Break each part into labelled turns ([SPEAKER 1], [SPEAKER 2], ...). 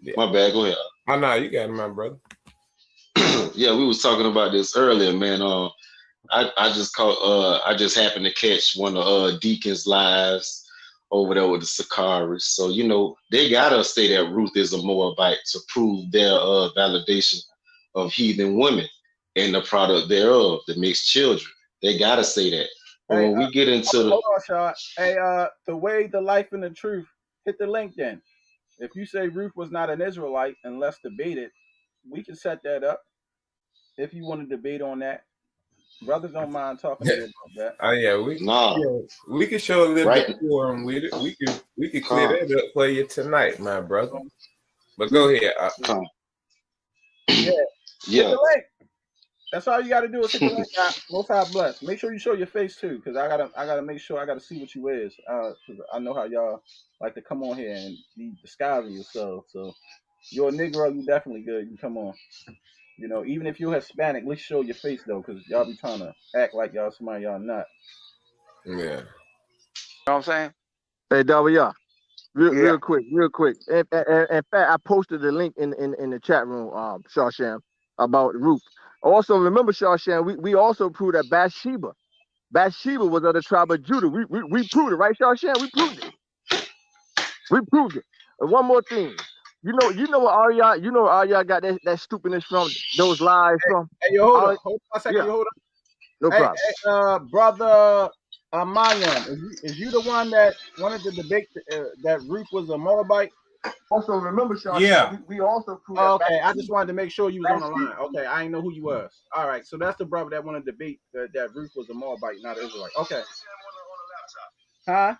[SPEAKER 1] Yeah.
[SPEAKER 2] My bad. Go ahead.
[SPEAKER 1] Oh no, you got it, my brother.
[SPEAKER 2] Yeah, we was talking about this earlier, man. I just caught. I just happened to catch one of Deacon's lives over there with the Sakaris. So they gotta say that Ruth is a Moabite to prove their validation of heathen women and the product thereof, the mixed children. They gotta say that. But
[SPEAKER 3] Hey,
[SPEAKER 2] when we get into
[SPEAKER 3] hold on, Shaw. Hey, the way, the life, and the truth. Hit the link then. If you say Ruth was not an Israelite and let's debate it, we can set that up. If you want to debate on that, brothers don't mind talking to you about that.
[SPEAKER 1] Oh yeah, we can show a little bit more with it. We could clear that up for you tonight, my brother. But go ahead.
[SPEAKER 3] Yeah. Hit the link. That's all you got to do is hit the link. Most High bless. Make sure you show your face too, because I gotta make sure I gotta see what you is. Cause I know how y'all like to come on here and be disguising yourself. So you're a Negro, you definitely good. You come on. Even if you're Hispanic, let's show your face though, because y'all be trying to act like y'all somebody y'all not.
[SPEAKER 1] Yeah.
[SPEAKER 4] You know what I'm saying?
[SPEAKER 5] Hey, W. Real quick. In fact, I posted the link in the chat room, Shawsham, about Ruth. Also, remember, Shawsham, we also proved that Bathsheba was of the tribe of Judah. We proved it, right, Shawsham? We proved it. And one more thing. You know what all y'all got that stupidness from, those lies from?
[SPEAKER 3] Hey, yo, hold on a second, hold on.
[SPEAKER 5] No problem.
[SPEAKER 3] Hey, brother Mayan, is you the one that wanted to debate that Ruth was a Moabite?
[SPEAKER 5] Also, remember, Sean, we also proved
[SPEAKER 3] okay, I just wanted to make sure you was on the line. Okay, I didn't know who you was. All right, so that's the brother that wanted to debate that Ruth was a Moabite, not an Israelite. Okay. Huh?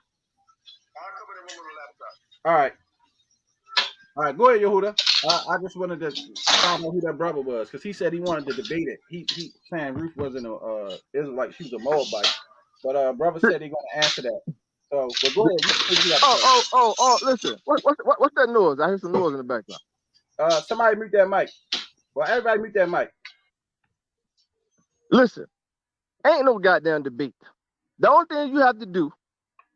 [SPEAKER 3] All right, go ahead, Yehuda. I just wanted to find out who that brother was, because he said he wanted to debate it. He saying Ruth wasn't a Israelite, she was a Moabite. But brother said he's gonna answer that. So, but go ahead.
[SPEAKER 5] Listen. What's that noise? I hear some noise in the background.
[SPEAKER 3] Somebody mute that mic. Well, everybody mute that mic.
[SPEAKER 5] Listen, ain't no goddamn debate. The only thing you have to do,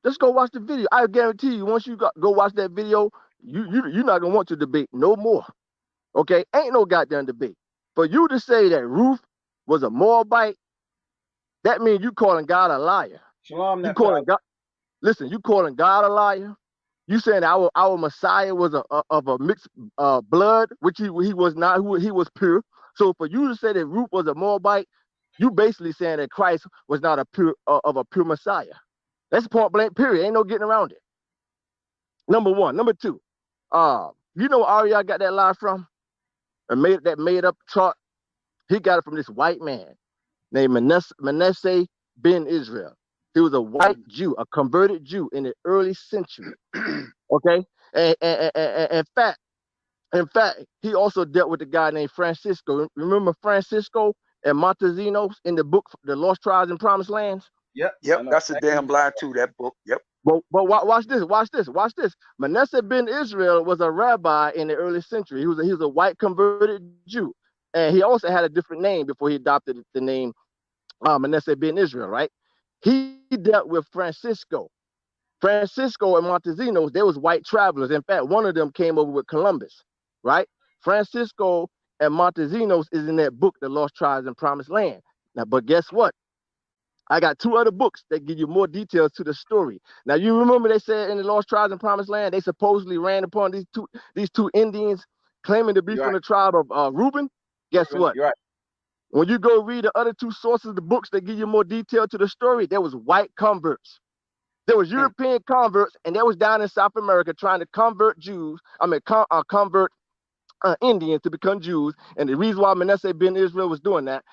[SPEAKER 5] just go watch the video. I guarantee you, once you go watch that video, you're not gonna want to debate no more. Okay? Ain't no goddamn debate. For you to say that Ruth was a Moabite, that means you calling God a liar.
[SPEAKER 3] Shalom,
[SPEAKER 5] you calling God. Listen, you calling God a liar. You saying our Messiah was of a mixed blood, which he was not. He was pure. So for you to say that Ruth was a Moabite, you basically saying that Christ was not a pure Messiah. That's point blank. Period. Ain't no getting around it. Number one. Number two. You know where Ariel got that lie from? And made up chart. He got it from this white man named Manasseh ben Israel. He was a white Jew, a converted Jew in the early century. Okay, and in fact, he also dealt with a guy named Francisco. Remember Francisco and Montezinos in the book, The Lost Tribes and Promised Lands?
[SPEAKER 4] Yep. That's a damn lie too. That book. Yep.
[SPEAKER 5] But watch this. Manasseh ben Israel was a rabbi in the early century. He was a white converted Jew, and he also had a different name before he adopted the name Manasseh ben Israel. Right? He dealt with Francisco. Francisco and Montezinos, they was white travelers. In fact, one of them came over with Columbus, right? Francisco and Montezinos is in that book, The Lost Tribes and Promised Land. Now, but guess what? I got two other books that give you more details to the story. Now, you remember they said in The Lost Tribes and Promised Land, they supposedly ran upon these two Indians claiming to be from the tribe of Reuben? Guess what?
[SPEAKER 3] You're right.
[SPEAKER 5] When you go read the other two sources, the books that give you more detail to the story, there was white converts. There was European converts, and they was down in South America trying to convert Jews. Convert Indians to become Jews. And the reason why Manasseh ben Israel was doing that,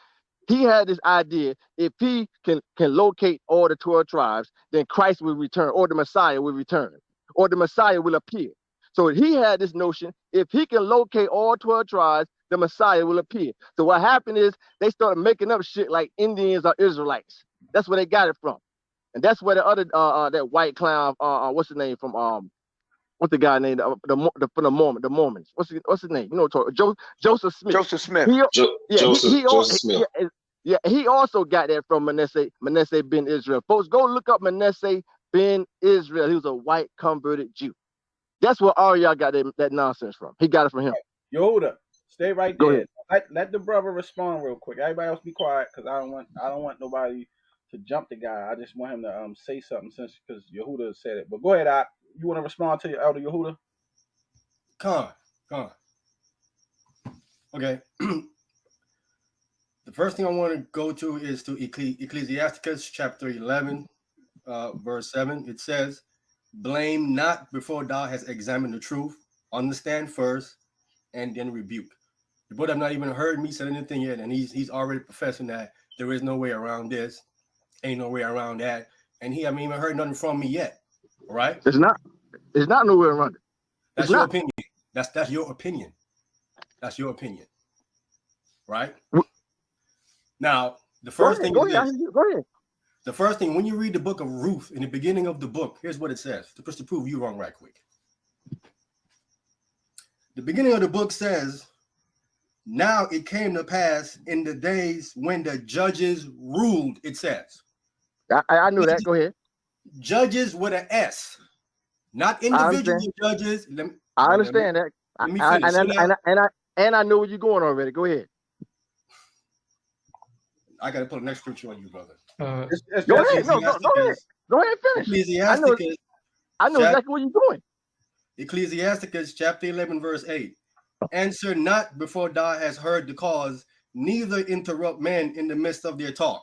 [SPEAKER 5] he had this idea: if he can locate all the 12 tribes, then Christ will return, or the Messiah will return, or the Messiah will appear. So he had this notion: if he can locate all 12 tribes, the Messiah will appear. So what happened is they started making up shit like Indians are Israelites. That's where they got it from. And that's where the other that white clown, what's his name from what's the guy named from the Mormons? What's his name? You know, Joseph Smith.
[SPEAKER 4] Joseph Smith.
[SPEAKER 2] Joseph Smith.
[SPEAKER 5] Yeah, he also got that from Manasseh ben Israel. Folks, go look up Manasseh ben Israel. He was a white converted Jew. That's where all y'all got that nonsense from. He got it from him.
[SPEAKER 3] Yehuda, stay right
[SPEAKER 5] Go
[SPEAKER 3] there.
[SPEAKER 5] ahead.
[SPEAKER 3] Let the brother respond real quick. Everybody else be quiet because I don't want nobody to jump the guy. I just want him to say something because Yehuda said it. But go ahead, you want to respond to your elder Yehuda?
[SPEAKER 6] Come on. Okay. The first thing I want to go to is to Ecclesiasticus chapter 11, verse 7. It says, blame not before thou hast examined the truth. Understand first and then rebuke. The brother have not even heard me say anything yet, and he's already professing that there is no way around this, ain't no way around that, and he haven't even heard nothing from me yet. All right?
[SPEAKER 5] It's not no way around it.
[SPEAKER 6] That's your opinion. That's your opinion. That's your opinion. Right? Now, the first thing is this.
[SPEAKER 5] Go ahead.
[SPEAKER 6] The first thing, when you read the book of Ruth, in the beginning of the book, here's what it says, just to prove you wrong right quick. The beginning of the book says, now it came to pass in the days when the judges ruled, it says.
[SPEAKER 5] I knew that. Go ahead.
[SPEAKER 6] Judges with an S, not individual judges.
[SPEAKER 5] I understand that.
[SPEAKER 6] Let me finish.
[SPEAKER 5] And I know where you're going already. Go ahead.
[SPEAKER 6] I got to put an next scripture on you, brother.
[SPEAKER 5] Go ahead. No, go ahead. Go ahead and finish.
[SPEAKER 6] Ecclesiasticus.
[SPEAKER 5] I know exactly what you're doing.
[SPEAKER 6] Ecclesiasticus chapter 11, verse 8. Answer not before thou hast heard the cause, neither interrupt men in the midst of their talk.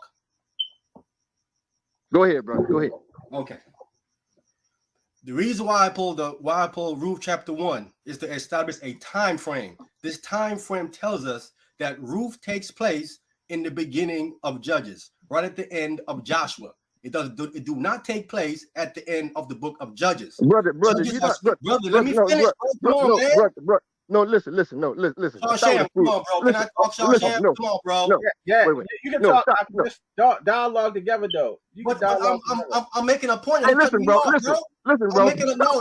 [SPEAKER 5] Go ahead, brother. Go ahead.
[SPEAKER 6] Okay. The reason why I pulled Ruth chapter 1 is to establish a time frame. This time frame tells us that Ruth takes place in the beginning of Judges, right at the end of Joshua. It do not take place at the end of the book of Judges.
[SPEAKER 5] Brother,
[SPEAKER 6] let me finish.
[SPEAKER 5] No, listen. Come on, bro.
[SPEAKER 6] Can I talk, Shah?
[SPEAKER 5] No.
[SPEAKER 6] Come on, bro.
[SPEAKER 3] Yeah,
[SPEAKER 5] wait.
[SPEAKER 3] You can talk. Just dialogue together, though.
[SPEAKER 6] I'm making a point.
[SPEAKER 5] Hey, listen, bro. Listen, bro.
[SPEAKER 6] Let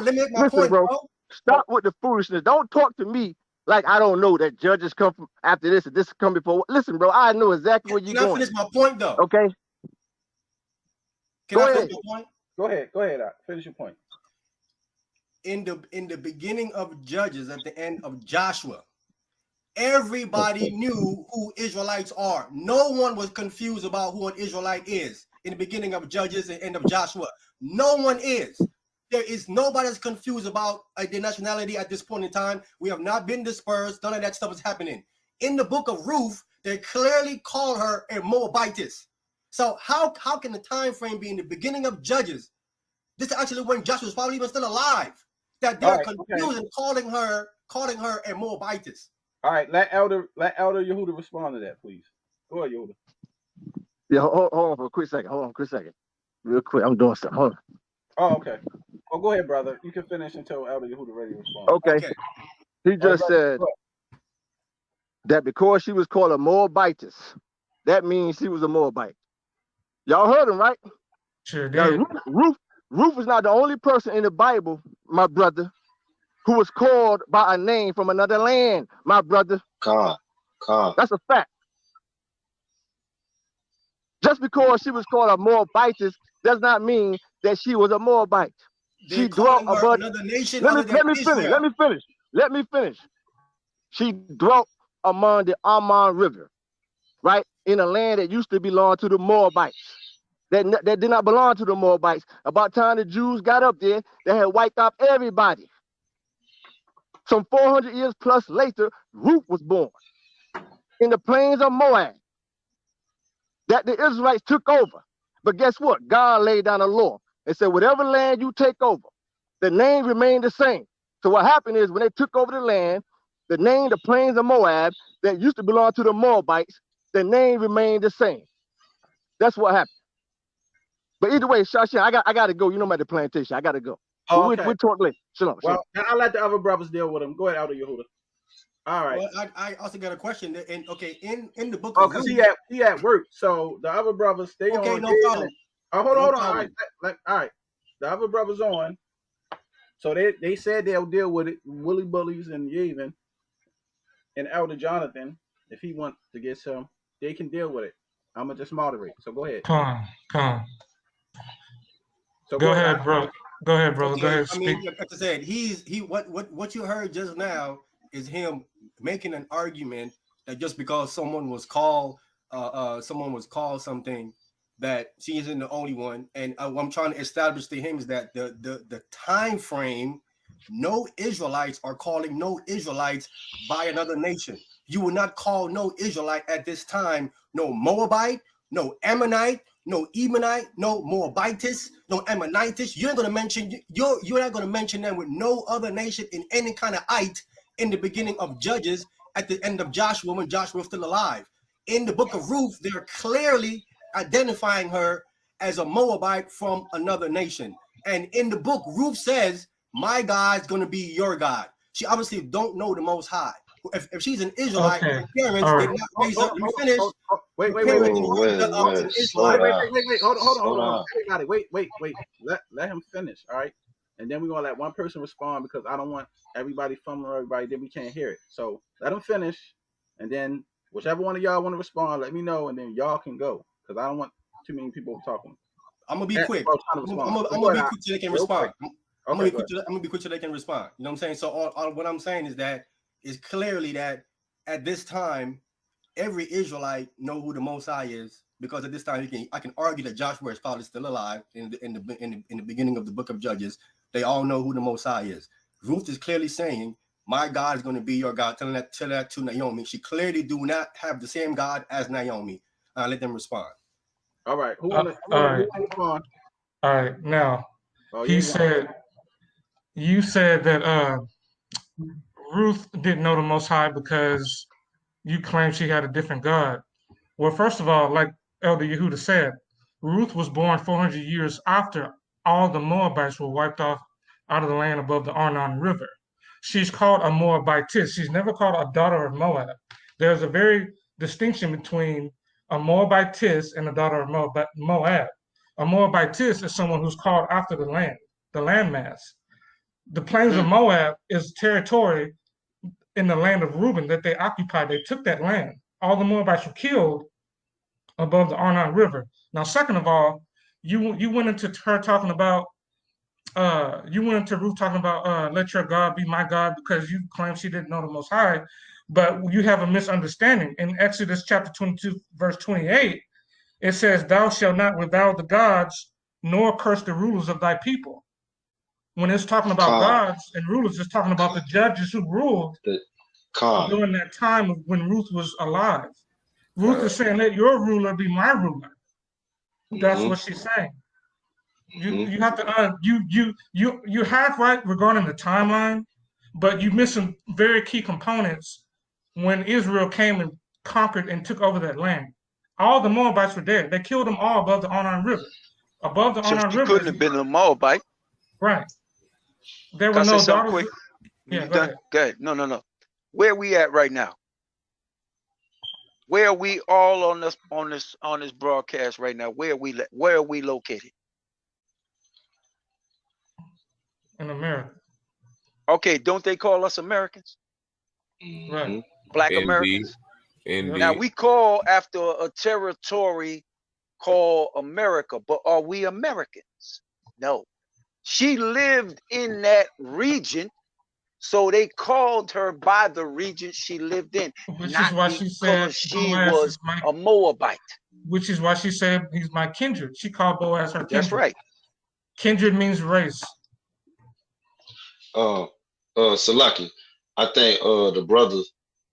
[SPEAKER 6] me make my point, bro.
[SPEAKER 5] Stop with the foolishness. Don't talk to me like I don't know that judges come from after this and this come before. Listen, bro. I know exactly where you're going.
[SPEAKER 6] Can I finish my point, though?
[SPEAKER 5] Okay.
[SPEAKER 6] Can I finish my point?
[SPEAKER 3] Go ahead. Finish your point.
[SPEAKER 6] In the beginning of Judges, at the end of Joshua, everybody knew who Israelites are. No one was confused about who an Israelite is in the beginning of Judges and end of Joshua. No one is. There is nobody that's confused about their nationality at this point in time. We have not been dispersed. None of that stuff is happening. In the book of Ruth, they clearly call her a Moabitess. So how can the time frame be in the beginning of Judges? This is actually when Joshua was probably even still alive. That they're confused and calling her a Moabitess.
[SPEAKER 3] All right, let Elder Yehuda respond to that, please. Go ahead, Yehuda.
[SPEAKER 5] Yeah, hold on for a quick second. Real quick, I'm doing something. Hold on.
[SPEAKER 3] Oh, okay. Oh, go ahead, brother. You can finish until Elder Yehuda ready to respond.
[SPEAKER 5] Okay. He just said that because she was called a Moabitess, that means she was a Moabite. Y'all heard him, right?
[SPEAKER 7] Sure did.
[SPEAKER 5] Now, Ruth is not the only person in the Bible, my brother, who was called by a name from another land, my brother. That's a fact. Just because she was called a Moabitess does not mean that she was a Moabite. She dwelt above another nation. Let me finish. She dwelt among the Arnon River, right? In a land that used to belong to the Moabites. That did not belong to the Moabites. About the time the Jews got up there, they had wiped out everybody. Some 400 years plus later, Ruth was born in the plains of Moab that the Israelites took over. But guess what? God laid down a law and said, whatever land you take over, the name remained the same. So what happened is when they took over the land, the name, the plains of Moab, that used to belong to the Moabites, the name remained the same. That's what happened. But either way, Shashin, I got to go. You know about the plantation. I got to go.
[SPEAKER 3] Oh, okay.
[SPEAKER 5] We'll talk later. Shalom.
[SPEAKER 3] Well, I'll let the other brothers deal with them. Go ahead, Elder Yehuda. All right.
[SPEAKER 6] Well, I also got a question. In the book
[SPEAKER 3] of because he at work. So the other brothers, they on.
[SPEAKER 6] Okay, no problem.
[SPEAKER 3] Hold on. All right. The other brothers on. So they said they'll deal with it. Willie Bullies and Yavin and Elder Jonathan, if he wants to get some, they can deal with it. I'm gonna just moderate. So go ahead.
[SPEAKER 7] Come on.
[SPEAKER 3] So
[SPEAKER 7] Go ahead, bro. Go ahead, brother. Go ahead.
[SPEAKER 6] I mean, like I said, what you heard just now is him making an argument that just because someone was called something, that she isn't the only one. And what I'm trying to establish to him is that the time frame, no Israelites are calling no Israelites by another nation. You will not call no Israelite at this time no Moabite, no Ammonite, no Emonite, no Moabitess, no Ammonitis. You're not going to mention them with no other nation in any kind of ite in the beginning of Judges, at the end of Joshua, when Joshua was still alive. In the book of Ruth, they're clearly identifying her as a Moabite from another nation. And in the book, Ruth says, my God's going to be your God. She obviously don't know the Most High. If she's an Israelite, her parents did not raise up. Let me finish.
[SPEAKER 3] Wait, hold on. Everybody, wait. Let him finish, all right? And then we're going to let one person respond, because I don't want everybody fumbling everybody, then we can't hear it. So let him finish, and then whichever one of y'all want to respond, let me know, and then y'all can go, because I don't want too many people talking.
[SPEAKER 6] I'm going to be quick. I'm going to be quick so they can respond. I'm going to be quick so they can respond. You know what I'm saying? So all what I'm saying is that is clearly that at this time, every Israelite know who the Most High is, because at this time I can argue that Joshua is probably still alive in the beginning of the book of Judges. They all know who the Most High is. Ruth is clearly saying, my God is going to be your God, telling that to Naomi. She clearly do not have the same God as Naomi. Let them respond.
[SPEAKER 3] All right. Who want to respond?
[SPEAKER 7] All right. Now, you said that Ruth didn't know the Most High because you claim she had a different God. Well, first of all, like Elder Yehuda said, Ruth was born 400 years after all the Moabites were wiped off out of the land above the Arnon River. She's called a Moabitess. She's never called a daughter of Moab. There's a very distinction between a Moabitess and a daughter of Moab. A Moabitess is someone who's called after the landmass. The plains of Moab is territory in the land of Reuben that they occupied. They took that land. All the Moabites were killed above the Arnon River. Now, second of all, you went into her talking about Ruth talking about let your God be my God, because you claim she didn't know the Most High, but you have a misunderstanding. In Exodus chapter 22, verse 28, it says, thou shalt not revile the gods, nor curse the rulers of thy people. When it's talking about gods and rulers, it's talking about the judges who ruled during that time when Ruth was alive. Ruth is saying, let your ruler be my ruler. That's what she's saying. You have to you're half right regarding the timeline, but you miss some very key components when Israel came and conquered and took over that land. All the Moabites were dead. They killed them all above the Arnon River. Above the Arnon River.
[SPEAKER 4] Couldn't have been a Moabite.
[SPEAKER 7] Right. There were no daughters.
[SPEAKER 4] Quick?
[SPEAKER 7] Yeah, go
[SPEAKER 4] ahead. No. Where we at right now? Where are we all on this broadcast right now? Where are we located?
[SPEAKER 7] In America.
[SPEAKER 4] Okay, don't they call us Americans?
[SPEAKER 7] Right.
[SPEAKER 4] Black Americans.
[SPEAKER 1] Indeed.
[SPEAKER 4] Now we call after a territory called America, but are we Americans? No. She lived in that region, so they called her by the region she lived in.
[SPEAKER 7] Which is why she said
[SPEAKER 4] she was a Moabite.
[SPEAKER 7] Which is why she said he's my kindred. She called Boaz her kindred.
[SPEAKER 4] That's right.
[SPEAKER 7] Kindred means race.
[SPEAKER 2] Salaki, I think the brother,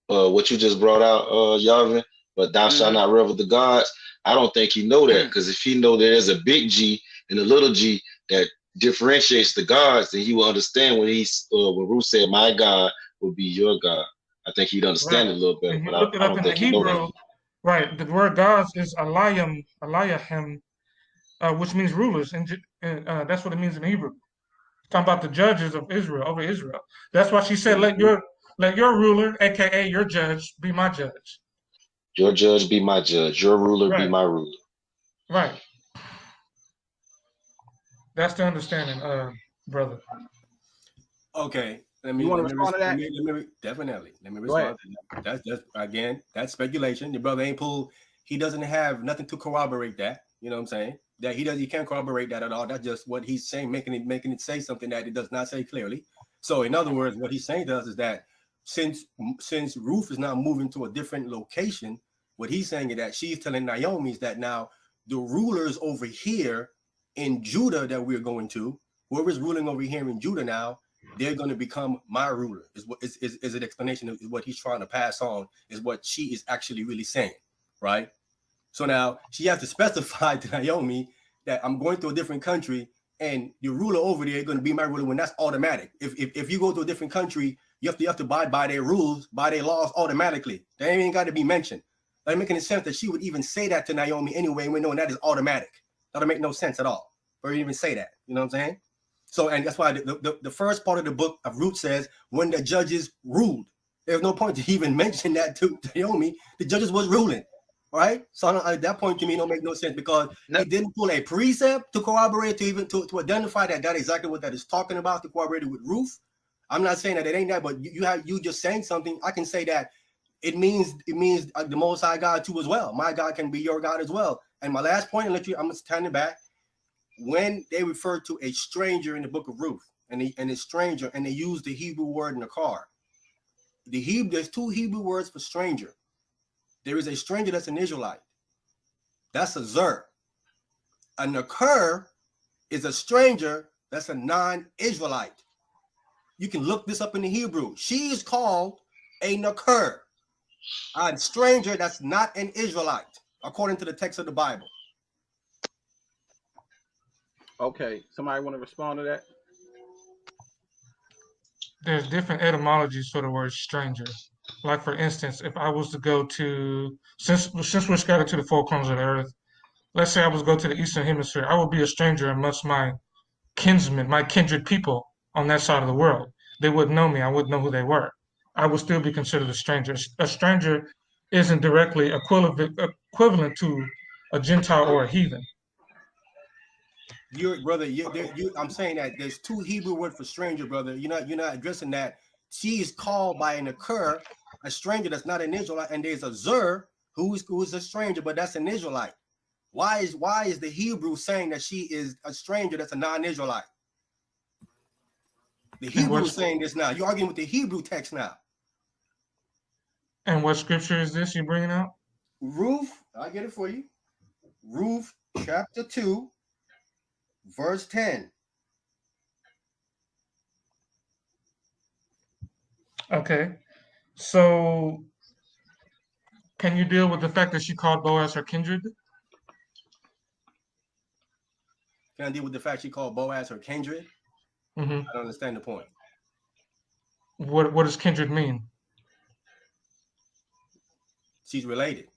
[SPEAKER 2] what you just brought out, Yavin, but thou shalt not revel the gods. I don't think he know that, because if he know that there's a big G and a little G that differentiates the gods, then he will understand when when Ruth said, "My God will be your God." I think he'd understand it a little better. But
[SPEAKER 7] look it up in the Hebrew. Right, the word gods is Elayim, which means rulers, and that's what it means in Hebrew. Talking about the judges of Israel, over Israel. That's why she said, let your ruler, aka your judge, be my judge.
[SPEAKER 2] Your judge be my judge. Your ruler be my ruler.
[SPEAKER 7] Right. That's the understanding, brother.
[SPEAKER 6] Okay. Let me respond to that. Definitely. Let me respond to that. That's again, that's speculation. The brother ain't pulled. He doesn't have nothing to corroborate that. You know what I'm saying? that he can't corroborate that at all. That's just what he's saying, making it say something that it does not say clearly. So in other words, what he's saying to us is that since Ruth is now moving to a different location, what he's saying is that she's telling Naomi is that now the rulers over here in Judah that we're going to, whoever's ruling over here in Judah now, they're going to become my ruler. Is an explanation of what he's trying to pass on, is what she is actually really saying, right? So now she has to specify to Naomi that I'm going to a different country and your ruler over there is going to be my ruler, when that's automatic. If you go to a different country, you have to abide by their rules, by their laws automatically. They ain't got to be mentioned. That making sense that she would even say that to Naomi anyway, when knowing that is automatic. That'll make no sense at all for her to even say that. You know what I'm saying? So, and that's why the first part of the book of Ruth says, when the judges ruled. There's no point to even mention that to Naomi. The judges was ruling, right? So at that point, to me, don't make no sense, because he didn't pull a precept to corroborate, to even to identify that exactly what that is talking about, to corroborate it with Ruth. I'm not saying that it ain't that, but you just saying something. I can say that it means the Most High God too as well. My God can be your God as well. And my last point, I'm standing back. When they refer to a stranger in the book of Ruth, and a stranger, and they use the Hebrew word nakar. There's two Hebrew words for stranger. There is a stranger that's an Israelite. That's a zer. A nakar is a stranger that's a non-Israelite. You can look this up in the Hebrew. She is called a nakar, a stranger that's not an Israelite, according to the text of the Bible.
[SPEAKER 3] Okay, somebody want to respond to that?
[SPEAKER 7] There's different etymologies for the word stranger. Like, for instance, if I was to go to, since we're scattered to the four corners of the earth, let's say I was to go to the Eastern Hemisphere, I would be a stranger amongst my kinsmen, my kindred people on that side of the world. They wouldn't know me. I wouldn't know who they were. I would still be considered a stranger. A stranger isn't directly equivalent to a Gentile or a heathen.
[SPEAKER 6] I'm saying that there's two Hebrew words for stranger, brother. You're not addressing that. She is called by an nakar, a stranger that's not an Israelite, and there's a zer who is a stranger, but that's an Israelite. Why is the Hebrew saying that she is a stranger that's a non-Israelite? The Hebrew is saying this now. You're arguing with the Hebrew text now.
[SPEAKER 7] And what scripture is this you're bringing out?
[SPEAKER 6] Ruth, I'll get it for you. Ruth chapter 2. Verse 10.
[SPEAKER 7] Okay. So can you deal with the fact that she called Boaz her kindred?
[SPEAKER 6] Can I deal with the fact she called Boaz her kindred? I don't understand the point.
[SPEAKER 7] What does kindred mean?
[SPEAKER 6] She's related.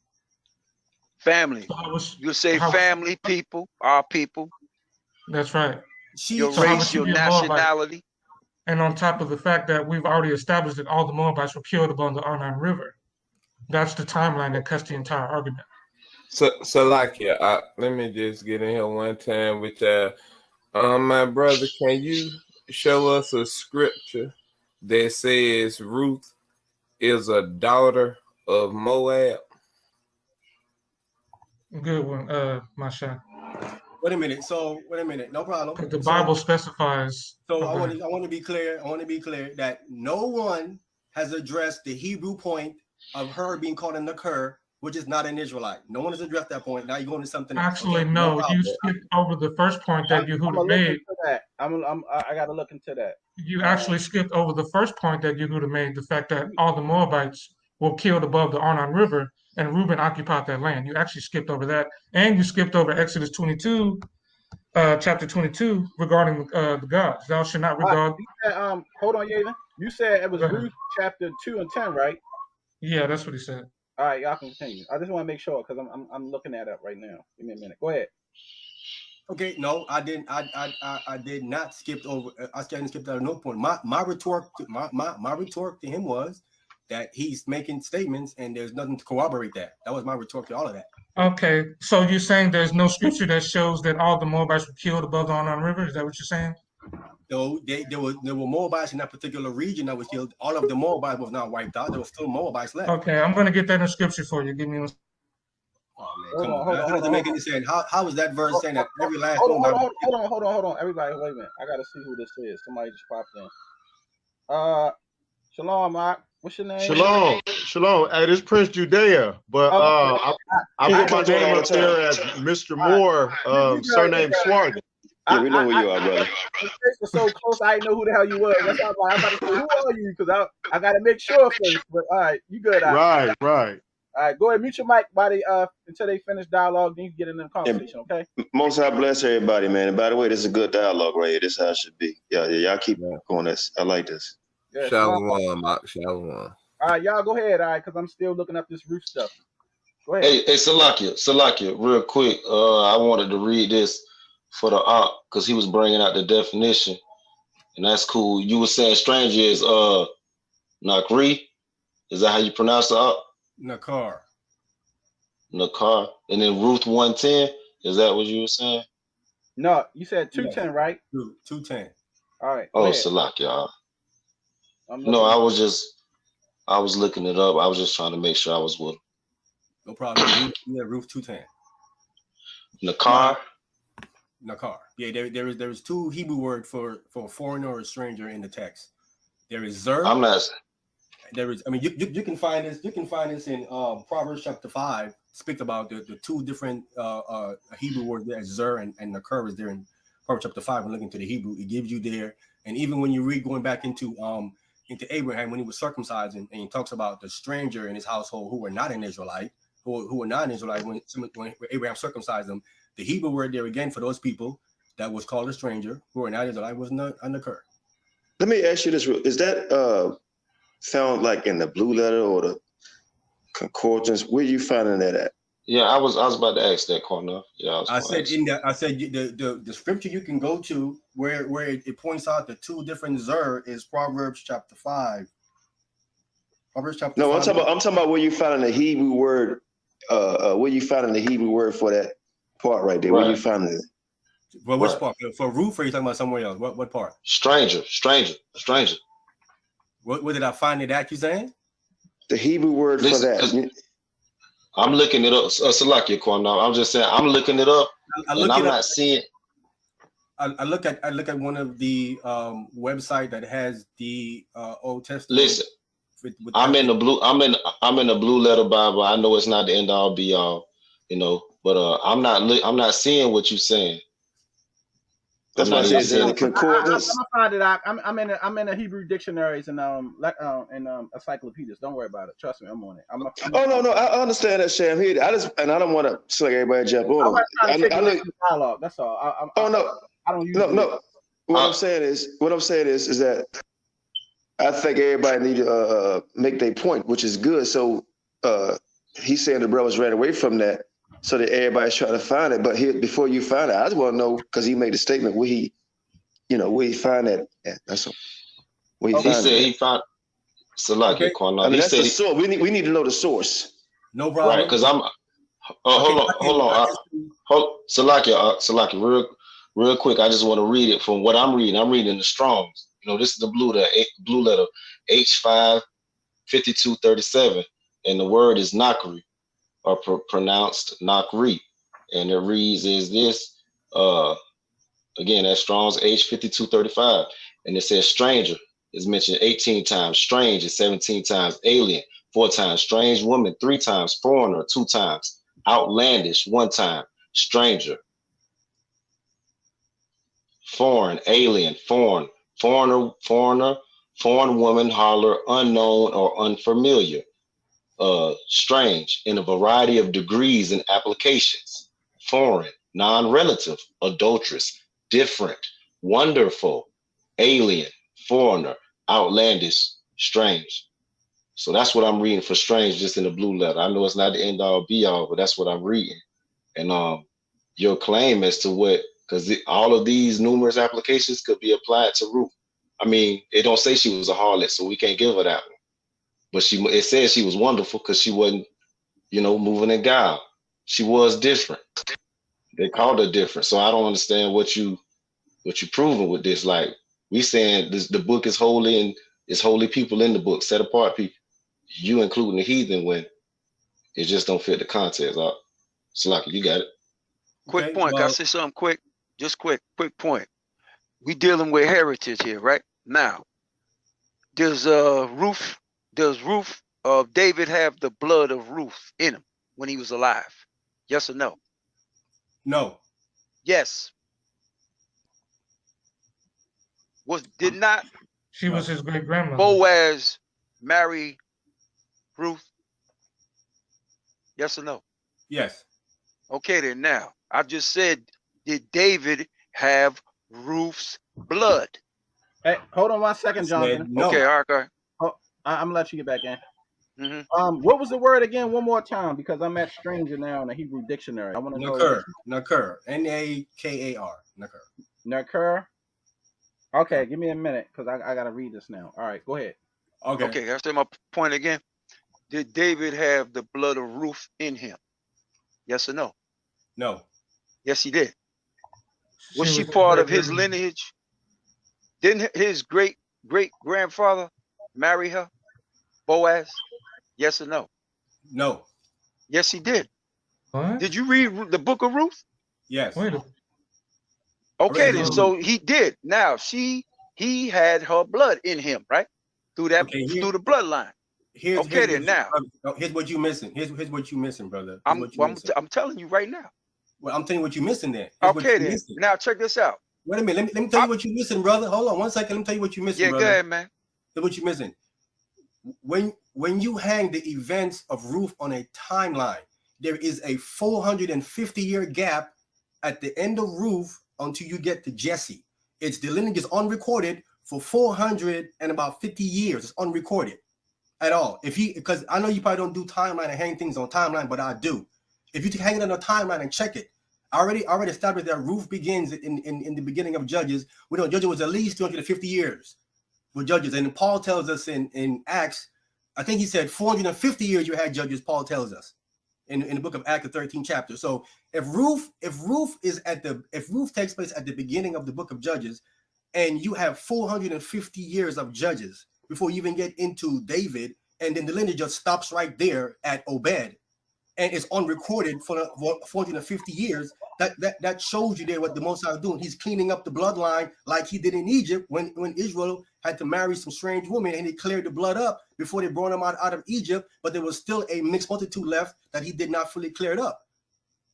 [SPEAKER 4] Family. You say family, people, our people.
[SPEAKER 7] That's right.
[SPEAKER 4] Your race, your nationality.
[SPEAKER 7] And on top of the fact that we've already established that all the Moabites were killed upon the Arnon River. That's the timeline that cuts the entire argument.
[SPEAKER 1] So like, yeah, let me just get in here one time with my brother. Can you show us a scripture that says Ruth is a daughter of Moab?
[SPEAKER 7] Good one, Masha.
[SPEAKER 6] Wait a minute. No problem.
[SPEAKER 7] The Bible specifies.
[SPEAKER 6] So I want to be clear. That no one has addressed the Hebrew point of her being called a nakar, which is not an Israelite. No one has addressed that point. Now you're going to something else.
[SPEAKER 7] Actually, okay? No, you skipped over the first point that Yehuda made.
[SPEAKER 3] I got to look into that.
[SPEAKER 7] You actually skipped over the first point that Yehuda made, the fact that all the Moabites were killed above the Arnon River, and Reuben occupied that land. You actually skipped over that, and you skipped over Exodus 22, chapter 22, regarding the gods. Thou shalt not regard.
[SPEAKER 3] Hold on, Yavin. You said it was Ruth chapter 2 and 10, right?
[SPEAKER 7] Yeah, that's what he said.
[SPEAKER 3] All right, y'all can continue. I just want to make sure because I'm looking that up right now. Give me a minute. Go ahead.
[SPEAKER 6] Okay, no, I didn't. I did not skip over. I didn't skip that at no point. My retort to him was that he's making statements and there's nothing to corroborate that. That was my retort to all of that.
[SPEAKER 7] Okay, so you're saying there's no scripture that shows that all the Moabites were killed above the Arnon River? Is that what you're saying?
[SPEAKER 6] No, there were Moabites in that particular region that was killed. All of the Moabites was not wiped out. There were still Moabites left.
[SPEAKER 7] Okay, I'm going to get that in scripture for you. Give me
[SPEAKER 6] Oh man, come on. That doesn't make any sense. How is that verse saying that every last one?
[SPEAKER 3] Hold on. Everybody, wait a minute. I gotta see who this is. Somebody just popped in. Shalom, Mark. What's your name?
[SPEAKER 8] Shalom. Hey, this Prince Judea, but I put my name up there as Mr. Moore, surname Swarthy.
[SPEAKER 9] Yeah, we know who you are, brother.
[SPEAKER 3] The face was so close, I didn't know who the hell you were. That's why I'm about to say, who are you? Because I got to make sure first. But all right, you good?
[SPEAKER 8] Right.
[SPEAKER 3] All right, go ahead, mute your mic until they finish dialogue. Then you can get in the conversation, okay?
[SPEAKER 9] Most high bless everybody, man. And by the way, this is a good dialogue right here. This is how it should be. Yeah, y'all keep going. This I like this.
[SPEAKER 3] Yeah,
[SPEAKER 1] Shalom, Mark. Shalom.
[SPEAKER 3] All right, y'all go ahead, all right, because I'm still looking up this roof stuff. Go ahead.
[SPEAKER 2] Hey, Salakia, real quick. I wanted to read this for the op because he was bringing out the definition, and that's cool. You were saying stranger is Nakri. Is that how you pronounce the op?
[SPEAKER 6] Nakar.
[SPEAKER 2] And then Ruth 110. Is that what you were saying?
[SPEAKER 3] No, you said 210, right?
[SPEAKER 6] 210.
[SPEAKER 3] All right.
[SPEAKER 2] Oh, Salakia. No, I was looking it up. I was just trying to make sure I was with him.
[SPEAKER 6] No problem. Yeah, Ruth 210.
[SPEAKER 2] Nakar.
[SPEAKER 6] Yeah, there is two Hebrew word for a foreigner or a stranger in the text. There is zer.
[SPEAKER 2] I'm not.
[SPEAKER 6] There is. I mean, you can find this. You can find this in Proverbs chapter 5. Speak about the two different Hebrew words there, zer and nakar is there in Proverbs chapter 5. And looking to the Hebrew, it gives you there. And even when you read going back into Abraham when he was circumcised, and he talks about the stranger in his household who were not an Israelite, who were not an Israelite when Abraham circumcised them. The Hebrew word there again for those people that was called a stranger who were not Israelite was not a nakar.
[SPEAKER 9] Let me ask you this: is that found like in the blue letter or the concordance? Where you finding that at?
[SPEAKER 2] Yeah, I was about to ask that, Cornell. Yeah,
[SPEAKER 6] I said the scripture you can go to where it points out the two different zer is Proverbs chapter 5. Proverbs chapter 5.
[SPEAKER 9] I'm talking about where you finding the Hebrew word. Where you finding the Hebrew word for that part right there? Right. Where you finding it?
[SPEAKER 6] Well, which part? For Ruth, or are you talking about somewhere else? What part?
[SPEAKER 2] Stranger.
[SPEAKER 6] Where did I find it at, you saying?
[SPEAKER 9] The Hebrew word for that.
[SPEAKER 2] I'm looking it up. Salakia, Cornell. I'm just saying I'm looking it up, and I'm not seeing.
[SPEAKER 6] I look at one of the website that has the Old Testament.
[SPEAKER 2] Listen, I'm in the blue letter Bible. I know it's not the end all be all, but I'm not seeing what you're saying.
[SPEAKER 9] That's why I said in the concordance.
[SPEAKER 3] I'm gonna find it out. I'm in the Hebrew dictionaries and encyclopedias. Don't worry about it. Trust me, I'm on it.
[SPEAKER 9] No, I understand that, Sham. Here, I don't want to select everybody jump on.
[SPEAKER 3] I know dialogue. That's all. I don't use
[SPEAKER 9] no. What I'm saying is that I think everybody need to make their point, which is good. So he's saying the brothers ran away from that. So that everybody's trying to find it, but here before you find it, I just want to know because he made a statement where he find that at. That's all.
[SPEAKER 2] He found Salakia Cornell.
[SPEAKER 9] I mean, that's the source. We need to know the source.
[SPEAKER 6] No problem.
[SPEAKER 2] Right, because I'm. Hold on. Salakia, real quick. I just want to read it from what I'm reading. I'm reading the Strong's. This is the blue letter H5 5237, and the word is nakri. Are pronounced nakri, and it reads is this again that's Strong's H5235, and it says stranger is mentioned 18 times, strange is 17 times, alien 4 times, strange woman 3 times, foreigner 2 times, outlandish 1 time, stranger, foreign, alien, foreigner, foreign woman, holler, unknown or unfamiliar. Strange in a variety of degrees and applications, foreign, non-relative, adulterous, different, wonderful, alien, foreigner, outlandish, strange. So that's what I'm reading for strange just in the blue letter. I know it's not the end all be all, but that's what I'm reading. And your claim as to what, because all of these numerous applications could be applied to Ruth. I mean, it don't say she was a harlot, so we can't give her that one. But it says she was wonderful because she wasn't, moving in guile. She was different. They called her different. So I don't understand what you proving with this. Like we saying the book is holy and it's holy people in the book, set apart people. You including the heathen when it just don't fit the context. Salaki, you got it.
[SPEAKER 4] Quick
[SPEAKER 3] Okay,
[SPEAKER 4] point. Can I say something quick? Just quick point. We dealing with heritage here, right? Now, does Ruth David have the blood of Ruth in him when he was alive? Yes or no?
[SPEAKER 6] No.
[SPEAKER 4] Yes. Did not
[SPEAKER 7] She was his great grandmother.
[SPEAKER 4] Boaz marry Ruth? Yes or no?
[SPEAKER 6] Yes.
[SPEAKER 4] Okay, then now I just said, did David have Ruth's blood?
[SPEAKER 3] Hey, hold on 1 second, Jonathan.
[SPEAKER 6] No.
[SPEAKER 4] Okay, all right.
[SPEAKER 3] Oh, I'm gonna let you get back in.
[SPEAKER 4] Mm-hmm.
[SPEAKER 3] What was the word again? One more time, because I'm at Stranger now in the Hebrew dictionary. I want to know.
[SPEAKER 6] Nakar. Nakar. Nakar.
[SPEAKER 3] Nakar. Okay, give me a minute, because I gotta read this now. All right, go ahead.
[SPEAKER 4] Okay, can I say my point again? Did David have the blood of Ruth in him? Yes or no?
[SPEAKER 6] No.
[SPEAKER 4] Yes, he did. Was she part of his lineage? Didn't his great grandfather marry her? Boaz? Yes or no?
[SPEAKER 6] No.
[SPEAKER 4] Yes, he did.
[SPEAKER 7] What?
[SPEAKER 4] Did you read the book of Ruth?
[SPEAKER 6] Yes.
[SPEAKER 4] Okay, then so he did. Now he had her blood in him, right? Through the bloodline. Here's
[SPEAKER 6] what you missing. Here's what you missing, brother.
[SPEAKER 4] I'm telling you right now.
[SPEAKER 6] Well, I'm telling you what you missing there.
[SPEAKER 4] Okay, then. Now check this out.
[SPEAKER 6] Wait a minute. Let me tell you what you missing, brother. Hold on 1 second. Let me tell you what you missing, brother.
[SPEAKER 4] Yeah, go ahead, man.
[SPEAKER 6] Here's what you missing. When you hang the events of Ruth on a timeline, there is a 450-year gap at the end of Ruth until you get to Jesse. The lineage is unrecorded for 450 years. It's unrecorded at all. Because I know you probably don't do timeline and hang things on timeline, but I do. If you hang it on a timeline and check it, I already established that Ruth begins in the beginning of Judges. We know Judges was at least 250 years with Judges, and Paul tells us in Acts, I think he said 450 years you had Judges. Paul tells us in the book of Acts, the 13th chapter. So if Ruth takes place at the beginning of the book of Judges, and you have 450 years of Judges before you even get into David, and then the lineage just stops right there at Obed, and it's unrecorded for 450 years, that shows you there what the Most High is doing. He's cleaning up the bloodline like he did in Egypt when Israel had to marry some strange women, and he cleared the blood up before they brought him out of Egypt, but there was still a mixed multitude left that he did not fully clear it up.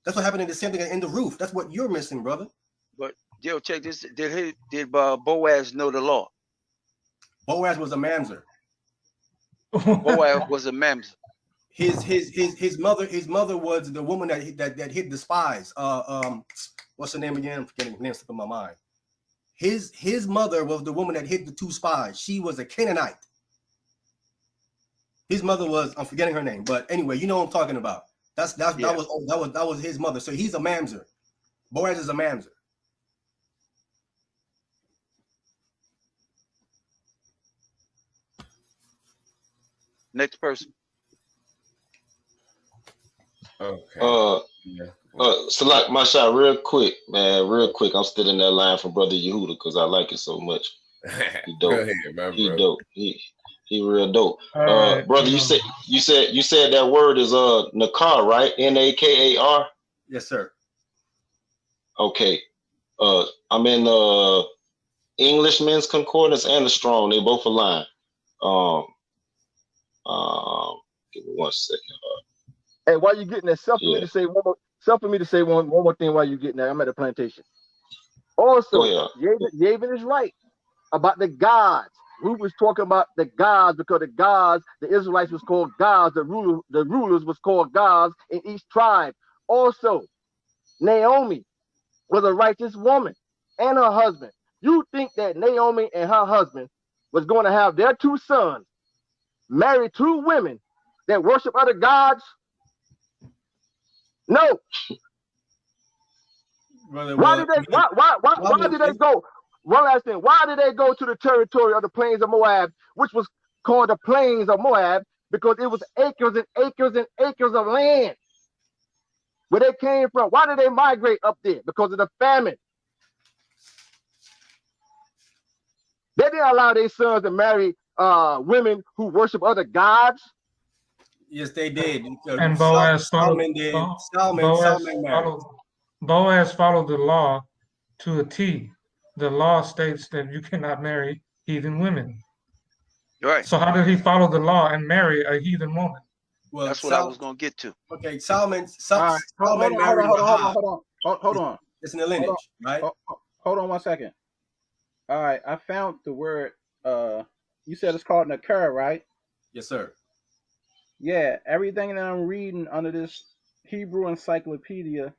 [SPEAKER 6] That's what happened in the same thing in the Roof. That's what you're missing, brother.
[SPEAKER 4] But yo, check this. Did Boaz know the law?
[SPEAKER 6] Boaz was a mamzer.
[SPEAKER 4] Boaz was a mamzer.
[SPEAKER 6] His mother was the woman that hid the spies. What's her name again? I'm forgetting the name slipping my mind. His mother was the woman that hid the 2 spies. She was a Canaanite. His mother was, I'm forgetting her name, but anyway, you know what I'm talking about. That was his mother. So he's a mamzer. Boaz is a mamzer.
[SPEAKER 4] Next person.
[SPEAKER 2] Okay. Select my shot real quick, man. Real quick. I'm still in that line from Brother Yehuda because I like it so much. He dope.
[SPEAKER 1] Go ahead, man,
[SPEAKER 2] he
[SPEAKER 1] bro.
[SPEAKER 2] dope. He real dope.
[SPEAKER 7] Right,
[SPEAKER 2] brother, you said that word is Nakar, right? Nakar?
[SPEAKER 6] Yes, sir.
[SPEAKER 2] Okay. I'm in Englishman's Concordance and the Strong. They both align. Give me 1 second.
[SPEAKER 5] Hey, while you getting that, for me to say one more thing while you getting that. I'm at the plantation. Also, David is right about the gods. Ruth was talking about the gods because the Israelites was called gods. The rulers was called gods in each tribe. Also, Naomi was a righteous woman and her husband. You think that Naomi and her husband was going to have their 2 sons marry 2 women that worship other gods? No.
[SPEAKER 6] Brother,
[SPEAKER 5] why did they go? One last thing. Why did they go to the territory of the plains of Moab, which was called the plains of Moab? Because it was acres and acres and acres of land where they came from. Why did they migrate up there? Because of the famine. They didn't allow their sons to marry women who worship other gods.
[SPEAKER 6] Yes, they did.
[SPEAKER 7] And Boaz followed.
[SPEAKER 6] Salmon did.
[SPEAKER 7] Boaz followed the law to a T. The law states that you cannot marry heathen women.
[SPEAKER 4] Right.
[SPEAKER 7] So how did he follow the law and marry a heathen woman?
[SPEAKER 4] Well, that's what I was going to get to.
[SPEAKER 3] Okay,
[SPEAKER 6] Salmon
[SPEAKER 3] married Rahab. Hold on.
[SPEAKER 6] It's in the lineage, right?
[SPEAKER 3] Hold on 1 second. All right, I found the word. You said it's called nakar, right?
[SPEAKER 6] Yes, sir.
[SPEAKER 3] Yeah, everything that I'm reading under this Hebrew encyclopedia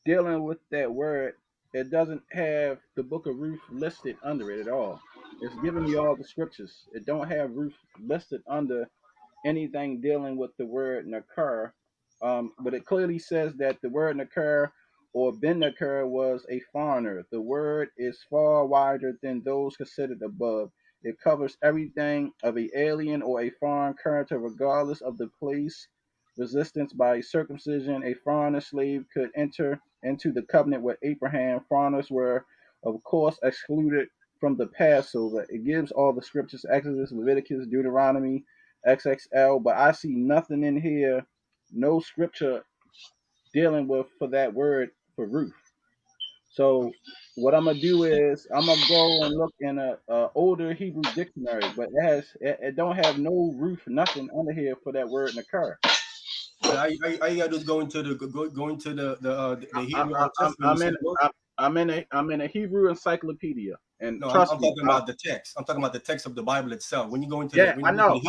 [SPEAKER 3] dealing with that word, it doesn't have the book of Ruth listed under it at all. It's giving me all the scriptures. It don't have Ruth listed under anything dealing with the word nakar, but it clearly says that the word nakar or ben nakar was a foreigner. The word is far wider than those considered above. It covers everything of an alien or a foreign character, regardless of the place. Resistance by circumcision, a foreigner slave could enter into the covenant with Abraham. Foreigners were, of course, excluded from the Passover. It gives all the scriptures, Exodus, Leviticus, Deuteronomy, XXL, but I see nothing in here, no scripture dealing with for that word for Ruth. So what I'm gonna do is I'm gonna go and look in a older Hebrew dictionary, but it don't have no Ruth, nothing under here for that word nakar.
[SPEAKER 6] All you gotta do is go into the Hebrew.
[SPEAKER 3] I'm in a Hebrew encyclopedia, and
[SPEAKER 6] no, I'm talking about the text. I'm talking about the text of the Bible itself. When you go into
[SPEAKER 3] I know.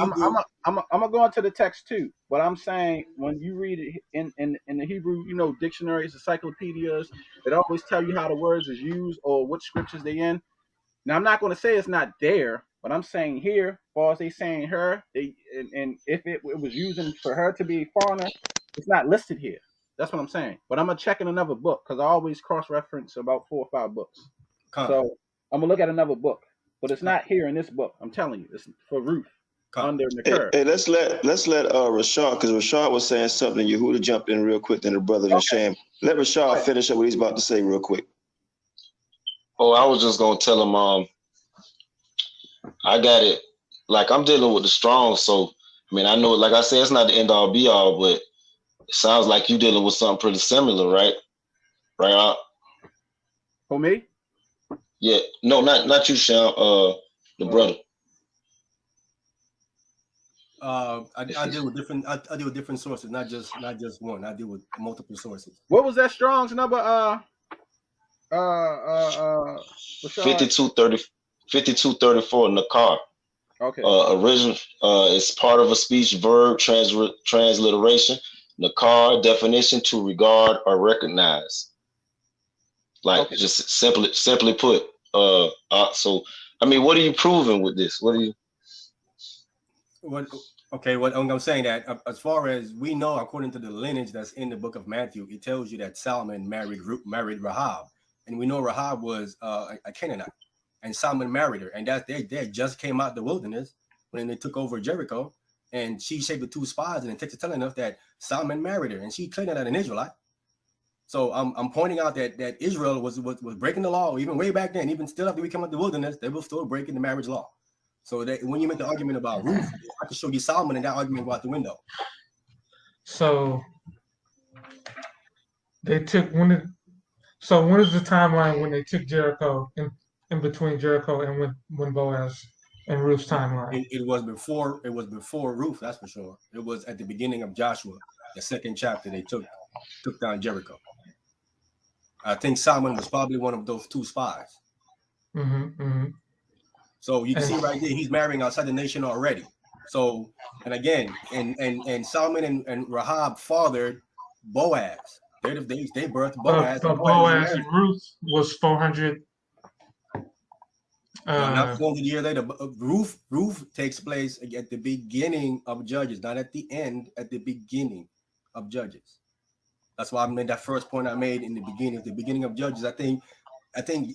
[SPEAKER 3] I'm gonna go into the text too. But I'm saying when you read it in the Hebrew, dictionaries, encyclopedias, it always tell you how the words is used or what scriptures they in. Now I'm not going to say it's not there, but I'm saying here, as far as they saying her, and if it was using for her to be a foreigner, it's not listed here. That's what I'm saying. But I'm gonna check in another book because I always cross-reference about 4 or 5 books. So I'm gonna look at another book, but it's not here in this book. I'm telling you, it's for Ruth under nakar.
[SPEAKER 9] Hey, let's let Rashad, because Rashad was saying something. Yehuda jumped in real quick, then the brother Sham. Let Rashad finish up what he's about to say real quick.
[SPEAKER 2] Oh, I was just gonna tell him, I got it. Like, I'm dealing with the strong, so I mean, I know, like I said, it's not the end all be all, but it sounds like you dealing with something pretty similar, right? Right?
[SPEAKER 3] For me?
[SPEAKER 2] Yeah. No, not you, Sham. The brother.
[SPEAKER 6] I deal with different. I deal with different sources, not just one. I deal with multiple sources.
[SPEAKER 3] What was that Strong's number?
[SPEAKER 2] 5234 nakar.
[SPEAKER 3] Okay.
[SPEAKER 2] Original. It's part of a speech verb transliteration. Nakar definition: to regard or recognize. Like, just simply put. So I mean, what are you proving with this? What are you?
[SPEAKER 6] What I'm saying that as far as we know, according to the lineage that's in the book of Matthew, it tells you that Solomon married Rahab, and we know Rahab was a Canaanite, and Solomon married her, and that they just came out the wilderness when they took over Jericho, and she shaped the 2 spies, and the text is telling us that Solomon married her, and she claimed that an Israelite. So I'm pointing out that Israel was breaking the law even way back then, even still after we came out the wilderness, they were still breaking the marriage law. So that when you make the argument about Ruth, I can show you Solomon and that argument go out the window.
[SPEAKER 7] So they took when is the timeline when they took Jericho in between Jericho and when Boaz and Ruth's timeline?
[SPEAKER 6] It was before Ruth, that's for sure. It was at the beginning of Joshua, the 2nd chapter. They took down Jericho. I think Solomon was probably one of those 2 spies. So you can see right there, he's marrying outside the nation already. So, and again, and Solomon and Rahab fathered Boaz. They birthed Boaz.
[SPEAKER 7] But Boaz and Ruth was 400.
[SPEAKER 6] Not 400 years later. Ruth takes place at the beginning of Judges, not at the end. At the beginning of Judges. That's why I made that first point I made in the beginning of Judges. I think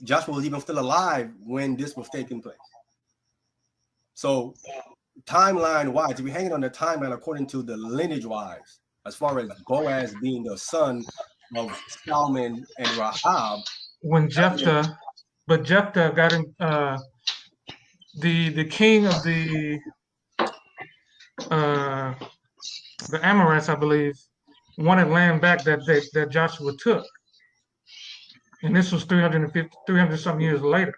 [SPEAKER 6] Joshua was even still alive when this was taking place. So timeline-wise, if we're hanging on the timeline according to the lineage-wise, as far as Boaz being the son of Salmon and Rahab.
[SPEAKER 7] When Jephthah got in, the king of the the Amorites, I believe, wanted land back that Joshua took. And this was 300 some years later.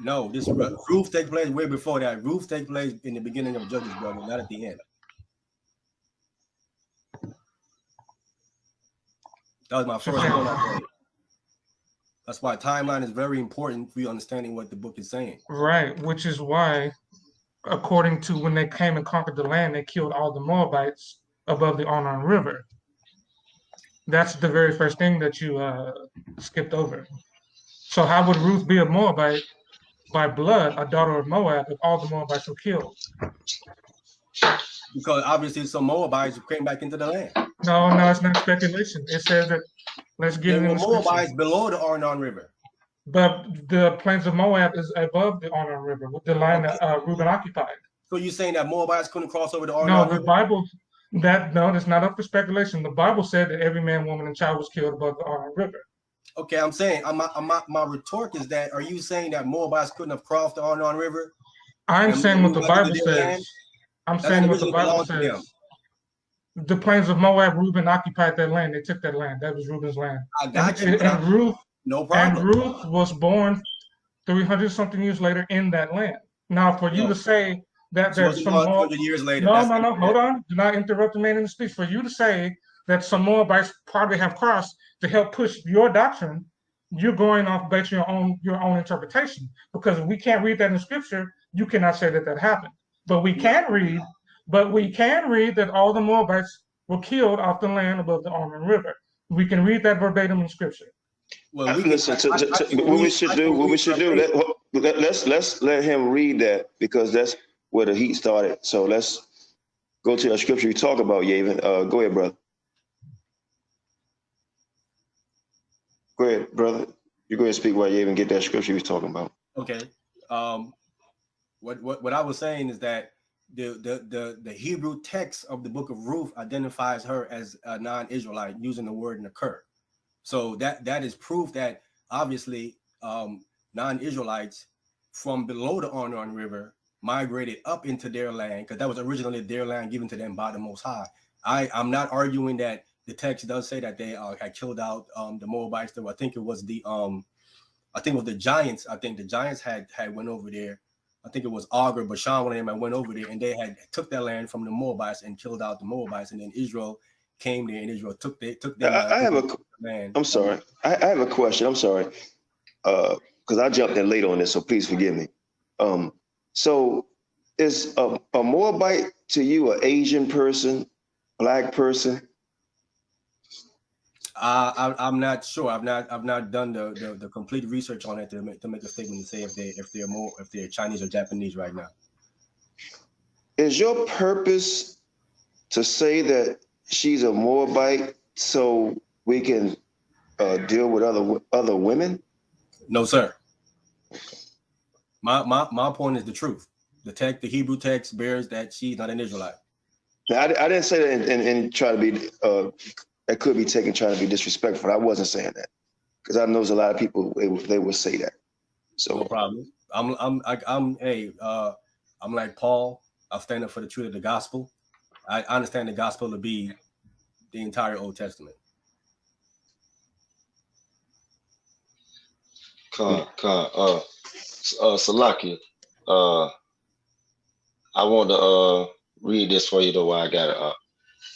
[SPEAKER 6] No, this Ruth takes place way before that. Ruth takes place in the beginning of Judges, brother, not at the end. That was my first point I made. That's why timeline is very important for you understanding what the book is saying.
[SPEAKER 7] Right, which is why, according to when they came and conquered the land, they killed all the Moabites above the Arnon River. That's the very first thing that you skipped over. So how would Ruth be a Moabite by blood, a daughter of Moab, if all the Moabites were killed?
[SPEAKER 6] Because obviously some Moabites came back into the land.
[SPEAKER 7] No, it's not speculation. It says that, let's get it in the scripture.
[SPEAKER 6] Moabites below the Arnon River.
[SPEAKER 7] But the plains of Moab is above the Arnon River, with the line that Reuben occupied.
[SPEAKER 6] So you're saying that Moabites couldn't cross over the Arnon River?
[SPEAKER 7] No, the Bible, that's not up for speculation. The Bible said that every man, woman, and child was killed above the Arnon River.
[SPEAKER 6] Okay, I'm saying, my retort is that, are you saying that Moabites couldn't have crossed the Arnon River?
[SPEAKER 7] I'm saying what the Bible says. I'm saying what the Bible says. The plains of Moab, Reuben occupied that land. They took that land. That was Reuben's land.
[SPEAKER 6] I got you.
[SPEAKER 7] And Ruth,
[SPEAKER 6] no problem.
[SPEAKER 7] And Ruth was born 300 something years later in that land. Now, for you to say that there's some
[SPEAKER 6] 100 years later.
[SPEAKER 7] No, hold on. Do not interrupt the man in the speech. For you to say that some Moabites probably have crossed to help push your doctrine, you're going off based on your own interpretation. Because if we can't read that in scripture, you cannot say that happened. But we can read that all the Moabites were killed off the land above the Arnon River. We can read that verbatim in scripture.
[SPEAKER 9] Well, listen. What we should do. Let's let him read that, because that's where the heat started. So let's go to a scripture you talk about, Yavin. Go ahead, brother. Go ahead, brother. You go ahead and speak while Yavin get that scripture he was talking about.
[SPEAKER 6] Okay. What I was saying is that the Hebrew text of the book of Ruth identifies her as a non-Israelite using the word nakir. So that is proof that obviously non-Israelites from below the Arnon River migrated up into their land, because that was originally their land given to them by the Most High. I'm not arguing that the text does say that they had killed out the Moabites. I think it was the giants. I think the giants had went over there. I think it was Og or Bashan, one of them, went over there, and they had took that land from the Moabites and killed out the Moabites, and then Israel came there and Israel took their land.
[SPEAKER 9] I'm sorry. I have a question. I'm sorry. Because I jumped in late on this, so please forgive me. So is a Moabite to you an Asian person, black person?
[SPEAKER 6] I'm not sure. I've not done the complete research on it to make a statement and say if they're Chinese or Japanese right now.
[SPEAKER 9] Is your purpose to say that she's a Moabite so we can deal with other women?
[SPEAKER 6] No, sir. My point is the truth. The Hebrew text bears that she's not an Israelite.
[SPEAKER 9] Now, I didn't say that and try to be that could be taken trying to be disrespectful. I wasn't saying that, because I know there's a lot of people they would say that. So
[SPEAKER 6] no problem. I'm like Paul. I'm standing for the truth of the gospel. I understand the gospel to be the entire Old Testament.
[SPEAKER 2] Salakia, I want to read this for you though while I got it up.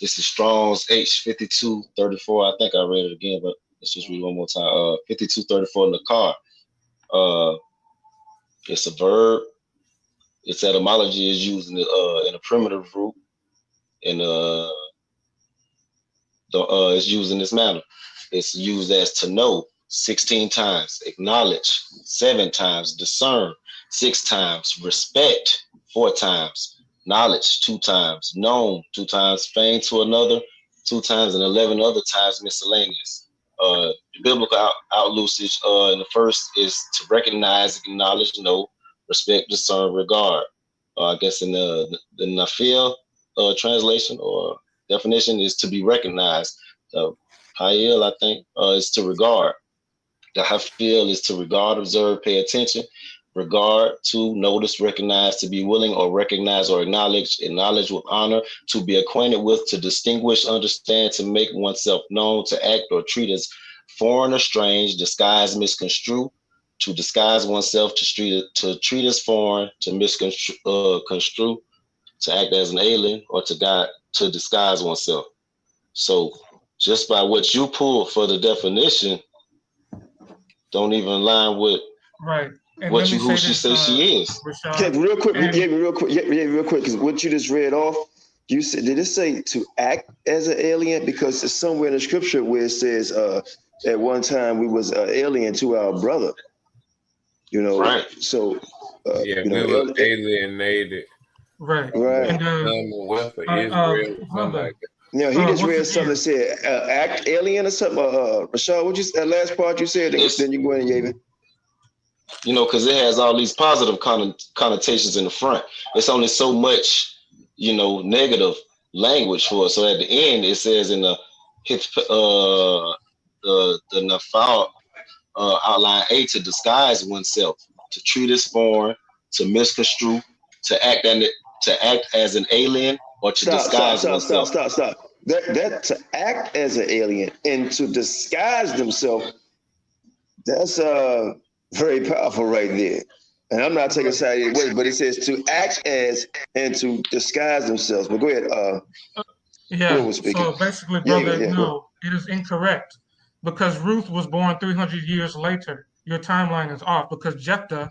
[SPEAKER 2] This is Strong's H5234. I think I read it again, but let's just read one more time. 5234 in the car. It's a verb. Its etymology is used in a primitive root, and it's used in this manner. It's used as to know 16 times, acknowledge 7 times, discern 6 times, respect 4 times, knowledge 2 times, known 2 times, fame to another 2 times, and 11 other times miscellaneous. The biblical out usage in the first is to recognize, acknowledge, know, respect, discern, regard. I guess in the Nafil translation or definition is to be recognized. Hayil, I think, is to regard. The Hafil is to regard, observe, pay attention. regard, to notice, recognize, to be willing or recognize or acknowledge with honor, to be acquainted with, to distinguish, understand, to make oneself known, to act or treat as foreign or strange, disguise, misconstrue, to disguise oneself, to treat as foreign, to misconstrue, to act as an alien, or to disguise oneself. So just by what you pulled for the definition, don't even align with
[SPEAKER 7] right. And
[SPEAKER 2] who
[SPEAKER 7] say
[SPEAKER 2] she
[SPEAKER 7] this,
[SPEAKER 2] says she is.
[SPEAKER 9] Rashad, okay, real quick, real quick, because what you just read off, you said, did it say to act as an alien? Because it's somewhere in the scripture where it says, at one time we was an alien to our brother. You know,
[SPEAKER 2] right?
[SPEAKER 9] So,
[SPEAKER 1] we were alienated.
[SPEAKER 7] Right.
[SPEAKER 9] And,
[SPEAKER 1] Commonwealth of Israel, something like that.
[SPEAKER 9] Yeah, he just read something that said act alien or something. Rashad, what you that last part you said? Then you go in, Yaven.
[SPEAKER 2] You know, because it has all these positive connotations in the front. It's only so much, you know, negative language for it. So at the end, it says in the Nafal outline A, to disguise oneself, to treat as foreign, to misconstrue, to act as an alien, or to disguise oneself.
[SPEAKER 9] Stop. That to act as an alien and to disguise themselves, that's very powerful right there. And I'm not taking side either way, but it says to act as and to disguise themselves. But go ahead.
[SPEAKER 7] So basically, brother, no, it is incorrect because Ruth was born 300 years later. Your timeline is off because Jephthah,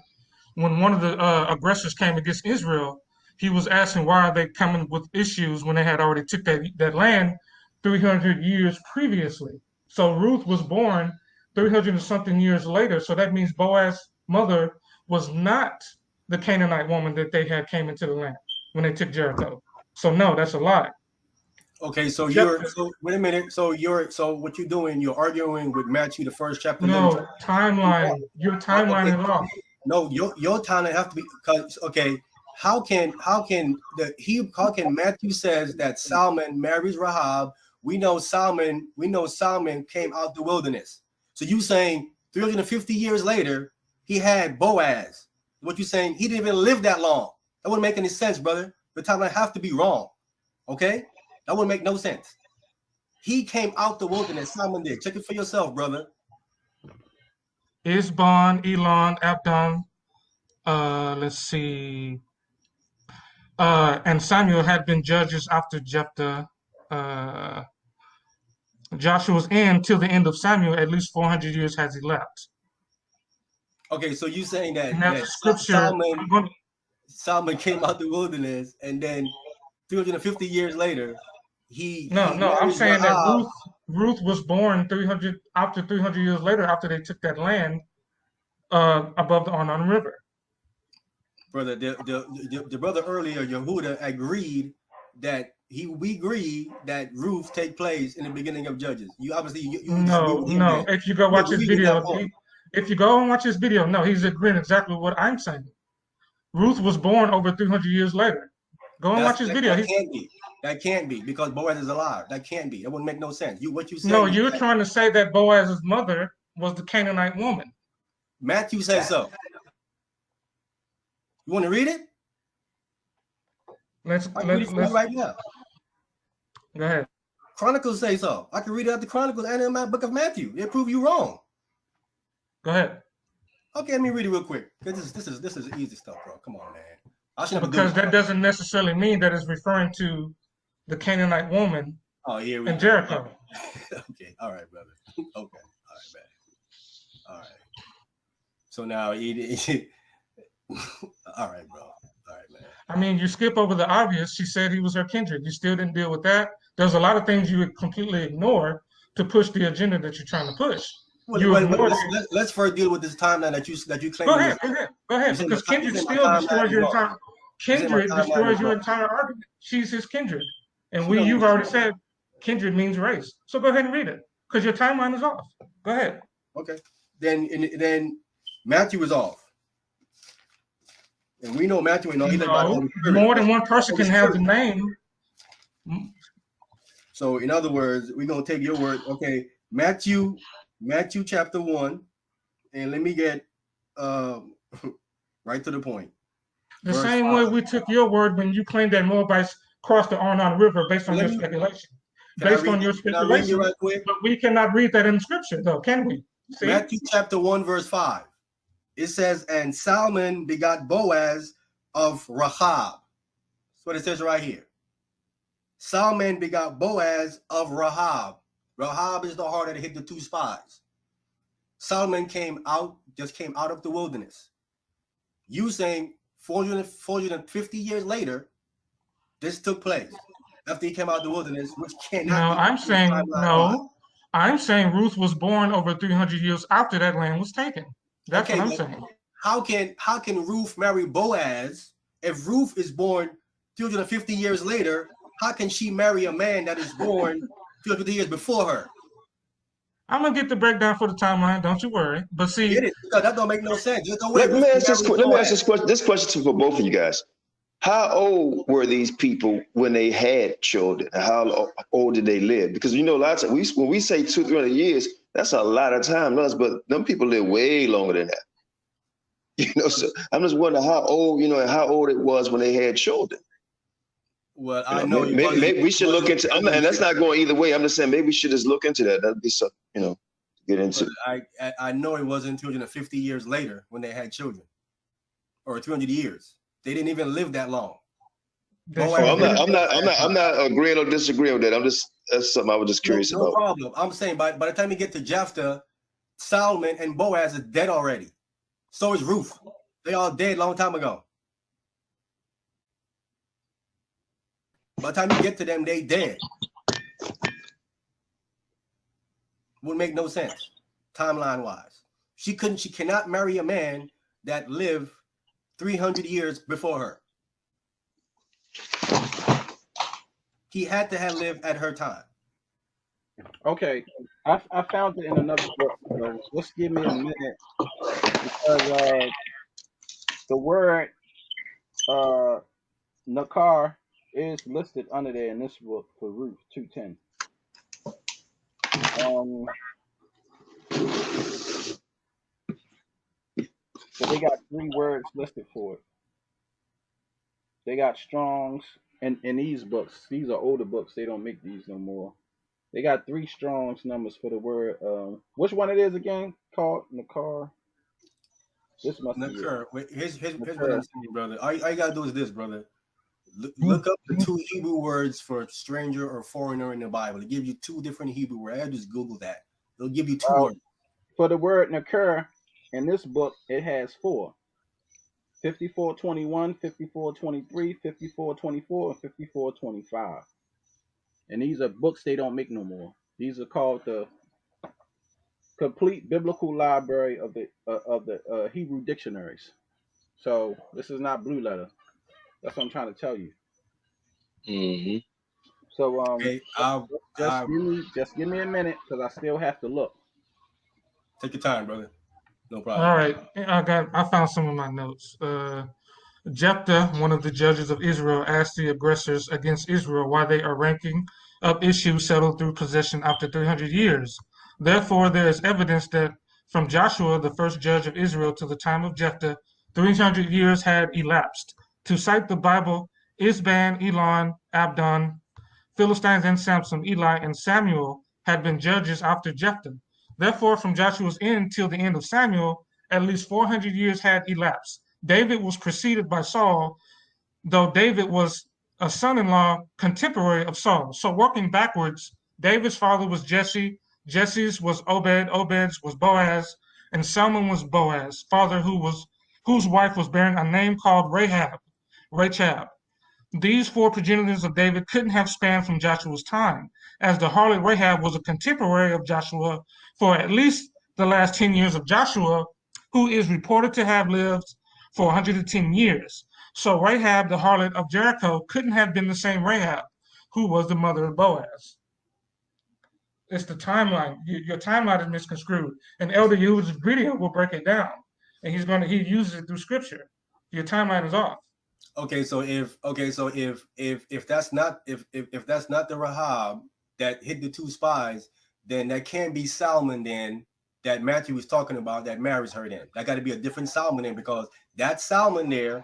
[SPEAKER 7] when one of the aggressors came against Israel, he was asking why are they coming with issues when they had already took that land 300 years previously. So Ruth was born 300 and something years later. So that means Boaz's mother was not the Canaanite woman that they had came into the land when they took Jericho. So no, that's a lie.
[SPEAKER 6] Okay, so wait a minute. So what you're doing, you're arguing with Matthew, the first chapter.
[SPEAKER 7] No, timeline. Your timeline is off.
[SPEAKER 6] No, your timeline have to be because how can Matthew says that Salmon marries Rahab? We know Salmon came out the wilderness. So you saying 350 years later he had Boaz? What you saying? He didn't even live that long. That wouldn't make any sense, brother. The timeline have to be wrong. Okay, that wouldn't make no sense. He came out the wilderness. Salmon did. Check it for yourself, brother.
[SPEAKER 7] Isban, Elon, Abdon. Let's see. And Samuel had been judges after Jephthah. Joshua's in till the end of Samuel, at least 400 years has elapsed.
[SPEAKER 6] Okay, so you saying that
[SPEAKER 7] scripture
[SPEAKER 6] Salmon came out the wilderness and then 350 years later
[SPEAKER 7] I'm saying that Ruth was born 300 years later after they took that land above the Arnon River.
[SPEAKER 6] Brother, the brother earlier, Yehuda, agreed that we agree that Ruth take place in the beginning of Judges. You obviously
[SPEAKER 7] no. If you go watch his video, no, he's agreeing exactly what I'm saying. Ruth was born over 300 years later. Go and watch his video.
[SPEAKER 6] That can't be because Boaz is alive. That can't be. That wouldn't make no sense.
[SPEAKER 7] No, you're trying to say that Boaz's mother was the Canaanite woman.
[SPEAKER 6] Matthew says so. You want to read it?
[SPEAKER 7] Let's
[SPEAKER 6] right now.
[SPEAKER 7] Go ahead.
[SPEAKER 6] Chronicles say so. I can read it out the Chronicles and in my book of Matthew. They prove you wrong.
[SPEAKER 7] Go ahead.
[SPEAKER 6] Okay, let me read it real quick. This is easy stuff, bro. Come on, man.
[SPEAKER 7] Because that doesn't necessarily mean that it's referring to the Canaanite woman in Jericho.
[SPEAKER 6] Okay, all right, brother. Okay, all right, man. All right. So now all right, bro. All right, man.
[SPEAKER 7] I mean, you skip over the obvious. She said he was her kindred. You still didn't deal with that. There's a lot of things you would completely ignore to push the agenda that you're trying to push.
[SPEAKER 6] Let's first deal with this timeline that you claim.
[SPEAKER 7] Go ahead. Because kindred still destroys your entire. Kindred destroys your entire argument. She's his kindred, and you've already said kindred means race. So go ahead and read it because your timeline is off. Go ahead.
[SPEAKER 6] Okay. Then Matthew is off. And we know Matthew and
[SPEAKER 7] more than one person can have the name.
[SPEAKER 6] So in other words, we're gonna take your word. Okay, Matthew chapter 1, and let me get Right to the point.
[SPEAKER 7] The same way we took your word when you claimed that Moabites crossed the Arnon River based on your speculation. Based on your speculation,
[SPEAKER 6] right quick?
[SPEAKER 7] But we cannot read that in Scripture, though, can we? See?
[SPEAKER 6] Matthew chapter 1, verse 5. It says, and Salmon begot Boaz of Rahab. That's what it says right here. Salmon begot Boaz of Rahab. Rahab is the heart that hid the two spies. Solomon just came out of the wilderness. You saying 450 years later, this took place after he came out of the wilderness, which cannot.
[SPEAKER 7] No, I'm saying Ruth was born over 300 years after that land was taken. That's what I'm saying.
[SPEAKER 6] How can Ruth marry Boaz if Ruth is born 250 years later? How can she marry a man that is born 250 years before her?
[SPEAKER 7] I'm gonna get the breakdown for the timeline. Don't you worry. But see,
[SPEAKER 6] that don't make no sense.
[SPEAKER 9] Let me ask this question for both of you guys. How old were these people when they had children? How old did they live? Because you know, a lot of times when we say 200-300 years, that's a lot of time, but them people live way longer than that. You know, so I'm just wondering how old, and how old it was when they had children.
[SPEAKER 6] Well, I know
[SPEAKER 9] maybe we should look into, and that's not going either way. I'm just saying maybe we should just look into that. That'd be something, to get into.
[SPEAKER 6] I know it wasn't 250 years later when they had children, or 200 years. They didn't even live that long.
[SPEAKER 9] I'm not agreeing or disagreeing with that. That's something I was just curious about.
[SPEAKER 6] No problem. I'm saying by the time you get to Jephthah, Solomon and Boaz is dead already. So is Ruth. They all dead long time ago. By the time you get to them, they dead. Would make no sense, timeline wise. She cannot marry a man that lived 300 years before her. He had to have lived at her time.
[SPEAKER 3] Okay, I found it in another book. So just give me a minute because the word Nakar is listed under there in this book for Ruth 2:10. So they got 3 words listed for it. They got Strong's in these books. These are older books. They don't make these no more. They got 3 Strong's numbers for the word. Which one it is again? Called Nakar. This must be
[SPEAKER 6] Nakar. Here's what I'm saying, brother. All you gotta do is this, brother. Look up the 2 Hebrew words for stranger or foreigner in the Bible. It gives you 2 different Hebrew words. I just Google that. It'll give you 2 words.
[SPEAKER 3] For the word Nakar in this book, it has 4. 54:21, 54:23, 54:24, and 54:25. And these are books they don't make no more. These are called the Complete Biblical Library of the Hebrew Dictionaries. So this is not Blue Letter. That's what I'm trying to tell you.
[SPEAKER 2] Mm-hmm.
[SPEAKER 3] So just give me a minute because I still have to look.
[SPEAKER 6] Take your time, brother. No problem.
[SPEAKER 7] All right, I found some of my notes. Jephthah, one of the judges of Israel, asked the aggressors against Israel why they are ranking up issues settled through possession after 300 years. Therefore, there is evidence that from Joshua, the first judge of Israel, to the time of Jephthah, 300 years had elapsed. To cite the Bible, Isban, Elon, Abdon, Philistines, and Samson, Eli, and Samuel had been judges after Jephthah. Therefore, from Joshua's end till the end of Samuel, at least 400 years had elapsed. David was preceded by Saul, though David was a son-in-law contemporary of Saul. So working backwards, David's father was Jesse, Jesse's was Obed, Obed's was Boaz, and Salmon was Boaz, father whose wife was bearing a name called Rachab. These 4 progenitors of David couldn't have spanned from Joshua's time, as the harlot Rahab was a contemporary of Joshua for at least the last 10 years of Joshua, who is reported to have lived for 110 years. So Rahab, the harlot of Jericho, couldn't have been the same Rahab, who was the mother of Boaz. It's the timeline. Your timeline is misconstrued. And Elder Yehuda's video will break it down. And he uses it through scripture. Your timeline is off.
[SPEAKER 6] Okay, so if that's not the Rahab that hit the 2 spies, then that can't be Salmon then, that Matthew was talking about that marries her then. That got to be a different Solomon then, because that Solomon there,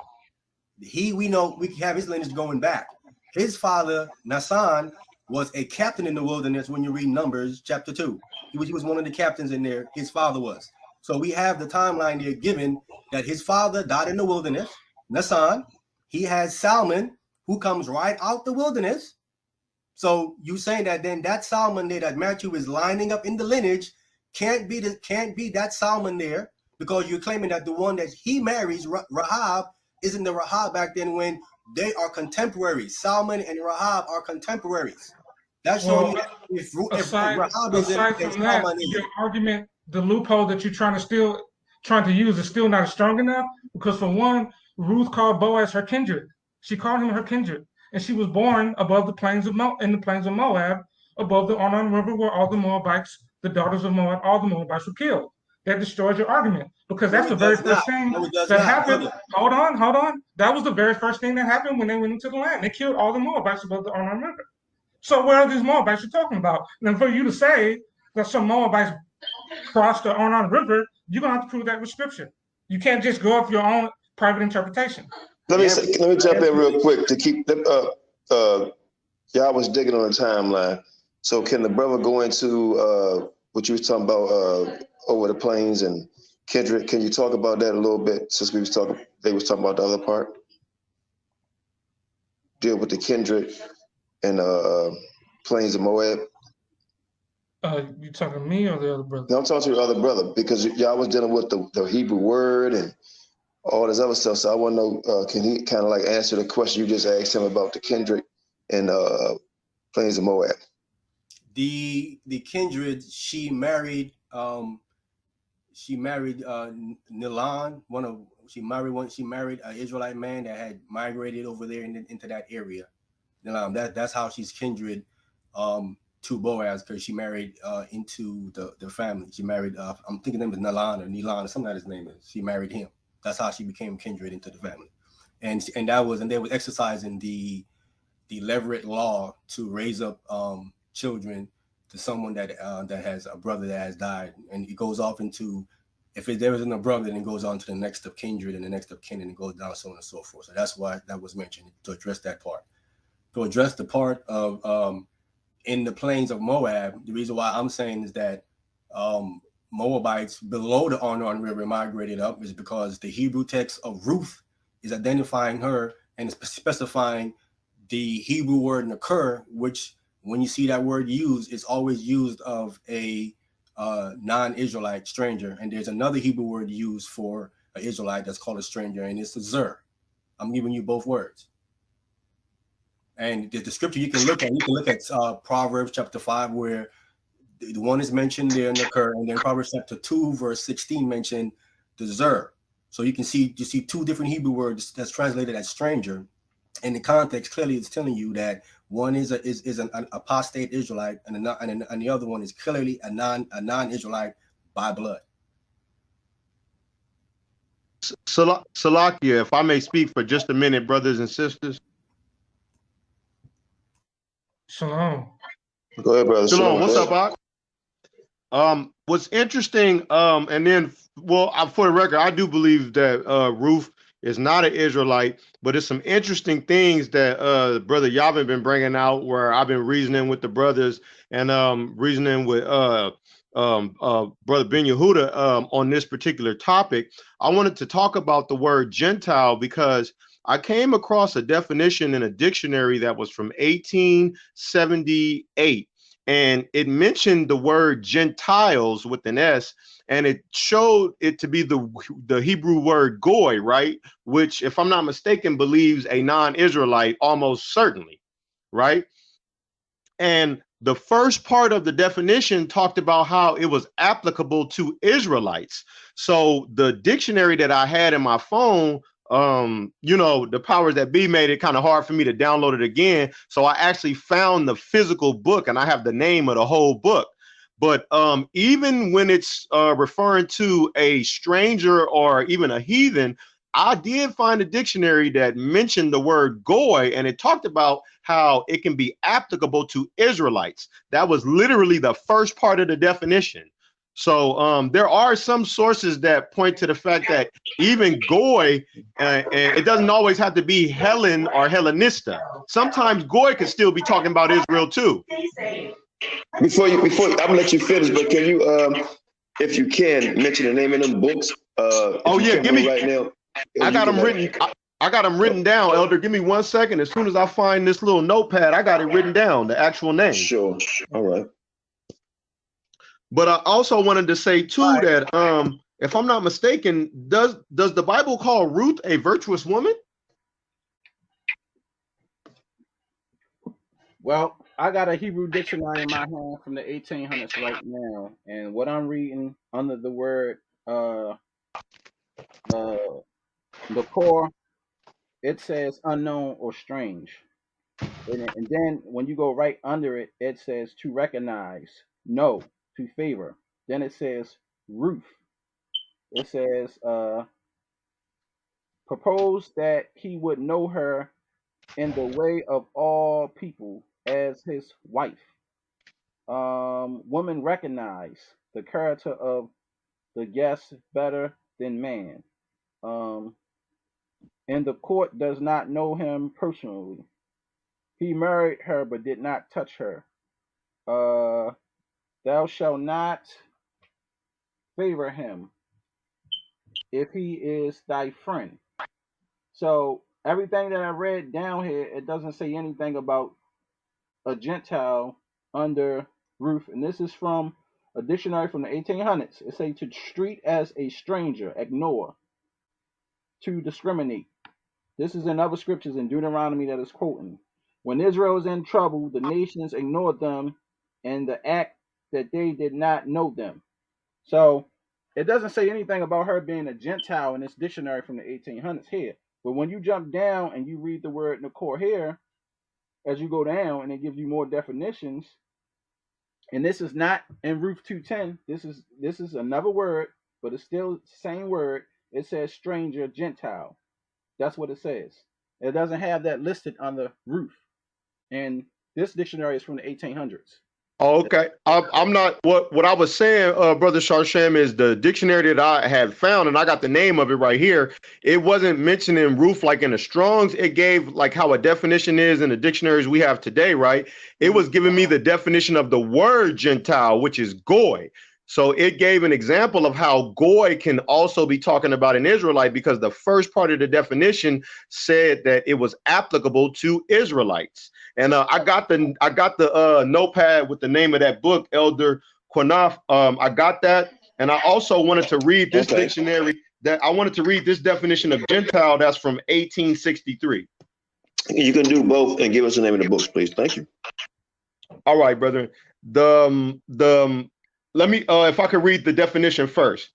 [SPEAKER 6] we know we have his lineage going back. His father, Nasan, was a captain in the wilderness when you read Numbers chapter 2. He was one of the captains in there. His father was. So we have the timeline there given that his father died in the wilderness, Nasan. He has Salmon, who comes right out the wilderness. So you saying that then that Solomon there that Matthew is lining up in the lineage can't be that Solomon there, because you're claiming that the one that he marries, Rahab, isn't the Rahab back then when they are contemporaries. Solomon and Rahab are contemporaries. That's showing you if Rahab is in, then Solomon is
[SPEAKER 7] your argument, the loophole that you're trying to use is still not strong enough, because for one, Ruth called Boaz her kindred. She called him her kindred. And she was born above the plains of Moab, above the Arnon River, where all the Moabites, the daughters of Moab, all the Moabites were killed. That destroys your argument, because that's the very first thing that happened. Hold on. That was the very first thing that happened when they went into the land. They killed all the Moabites above the Arnon River. So where are these Moabites you're talking about? And for you to say that some Moabites crossed the Arnon River, you're gonna have to prove that with scripture. You can't just go off your own private interpretation.
[SPEAKER 9] Let me jump in real quick to keep them y'all was digging on the timeline. So can the brother go into what you was talking about over the plains and kindred? Can you talk about that a little bit, since they was talking about the other part? Deal with the kindred and plains of Moab.
[SPEAKER 7] You talking to me or the other brother?
[SPEAKER 9] No, I'm talking to the other brother, because y'all was dealing with the Hebrew word and all this other stuff. So I want to know, can he kind of like answer the question you just asked him about the kindred and plains of Moab?
[SPEAKER 6] The kindred, she married Nilan. She married an Israelite man that had migrated over there into that area. Nilan, that's how she's kindred to Boaz, because she married into the family. She married I'm thinking his name is Nilan or something like his name is. She married him. That's how she became kindred into the family, and they was exercising the Levirate law to raise up children to someone that has a brother that has died, and it goes off into, if there isn't a brother, then it goes on to the next of kindred and the next of kin, and it goes down so on and so forth. So that's why that was mentioned, to address that part. To address the part of in the plains of Moab, the reason why I'm saying is that Moabites below the Arnon River migrated up is because the Hebrew text of Ruth is identifying her and specifying the Hebrew word nakir, which when you see that word used, it's always used of a non-Israelite stranger. And there's another Hebrew word used for an Israelite that's called a stranger, and it's a zer. I'm giving you both words. And the scripture you can look at Proverbs chapter 5, where the one is mentioned there in the Kur, and then Proverbs chapter 2, verse 16 mentioned the zer. So you see two different Hebrew words that's translated as stranger. In the context, clearly it's telling you that one is an apostate Israelite, and the other one is clearly a non-Israelite by blood.
[SPEAKER 8] Salakia, if I may speak for just a minute, brothers and sisters.
[SPEAKER 7] Shalom.
[SPEAKER 9] Go ahead, brother.
[SPEAKER 8] Shalom. What's up, Ak? What's interesting, and then, well, for the record, I do believe that Ruth is not an Israelite, but it's some interesting things that Brother Yavin been bringing out, where I've been reasoning with the brothers and reasoning with Brother Ben Yehuda on this particular topic. I wanted to talk about the word Gentile because I came across a definition in a dictionary that was from 1878, and it mentioned the word Gentiles with an S, and it showed it to be the Hebrew word goy, right? Which, if I'm not mistaken, believes a non-Israelite almost certainly, right? And the first part of the definition talked about how it was applicable to Israelites. So the dictionary that I had in my phone, the powers that be made it kind of hard for me to download it again. So I actually found the physical book, and I have the name of the whole book. But even when it's referring to a stranger or even a heathen, I did find a dictionary that mentioned the word goy, and it talked about how it can be applicable to Israelites. That was literally the first part of the definition. So there are some sources that point to the fact that even Goy, and it doesn't always have to be Helen or Hellenista. Sometimes Goy could still be talking about Israel too.
[SPEAKER 9] Before I'm gonna let you finish, but can you, if you can, mention the name of them books?
[SPEAKER 8] Oh yeah, give me
[SPEAKER 9] right now.
[SPEAKER 8] I got them written. I got them written down, Elder. Give me 1 second. As soon as I find this little notepad, I got it written down, the actual name.
[SPEAKER 9] Sure. All right.
[SPEAKER 8] But I also wanted to say too that if I'm not mistaken, does the Bible call Ruth a virtuous woman?
[SPEAKER 3] Well, I got a Hebrew dictionary in my hand from the 1800s right now, and what I'm reading under the word the core, it says unknown or strange. And then when you go right under it, it says to recognize, know, to favor. Then it says Ruth. It says propose that he would know her in the way of all people as his wife. Woman recognize the character of the guest better than man. And the court does not know him personally. He married her but did not touch her. Thou shalt not favor him if he is thy friend. So everything that I read down here, it doesn't say anything about a Gentile under Ruth. And this is from a dictionary from the 1800s. It says to treat as a stranger, ignore, to discriminate. This is in other scriptures in Deuteronomy that is quoting. When Israel was in trouble, the nations ignored them and the act that they did not know them. So it doesn't say anything about her being a Gentile in this dictionary from the 1800s here. But when you jump down and you read the word Nakor here, as you go down, and it gives you more definitions, and this is not in Ruth 2:10. This is another word, but it's still the same word. It says stranger, Gentile. That's what it says. It doesn't have that listed on the Ruth. And this dictionary is from the 1800s.
[SPEAKER 8] Okay, I'm not what I was saying, Brother Sharshem, is the dictionary that I had found, and I got the name of it right here. It wasn't mentioning Ruth like in the Strong's. It gave like how a definition is in the dictionaries we have today, right? It was giving me the definition of the word Gentile, which is goy. So it gave an example of how goy can also be talking about an Israelite, because the first part of the definition said that it was applicable to Israelites. And I got the notepad with the name of that book, Elder Quanaf. I got that, and I also wanted to read this dictionary. That I wanted to read this definition of Gentile that's from 1863.
[SPEAKER 9] You can do both and give us the name of the books, please. Thank you.
[SPEAKER 8] All right, brother. Let me if I could read the definition first.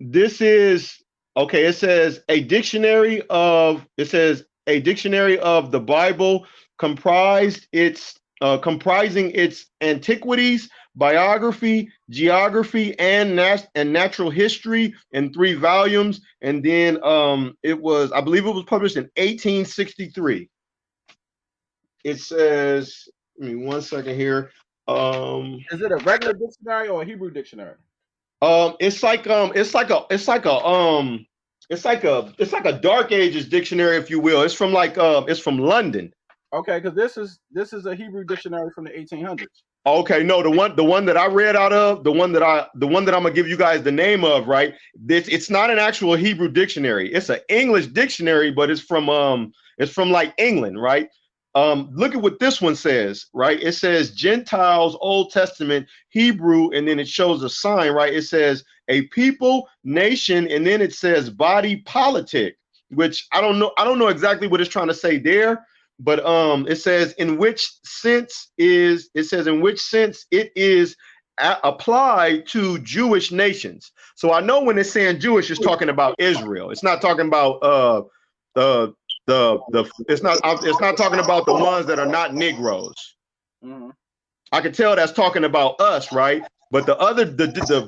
[SPEAKER 8] This is okay. It says a dictionary of the Bible comprising its antiquities, biography, geography, and natural history in 3 volumes. And then I believe it was published in 1863. It says, give me 1 second here.
[SPEAKER 3] Is it a regular dictionary or a Hebrew dictionary?
[SPEAKER 8] It's like a Dark Ages dictionary, if you will. It's from it's from London.
[SPEAKER 3] Okay, because this is a Hebrew dictionary from the 1800s.
[SPEAKER 8] Okay, no, the one that I read out of, the one that I'm gonna give you guys the name of, right? It's not an actual Hebrew dictionary. It's an English dictionary, but it's from like England, right? Look at what this one says, right? It says Gentiles, Old Testament, Hebrew, and then it shows a sign, right? It says a people, nation, and then it says body politic, which I don't know exactly what it's trying to say there, but it says in which sense it is applied to Jewish nations. So I know when it's saying Jewish, it's talking about Israel. It's not talking about it's not talking about the ones that are not Negroes.
[SPEAKER 3] Mm-hmm.
[SPEAKER 8] I can tell that's talking about us, right? But the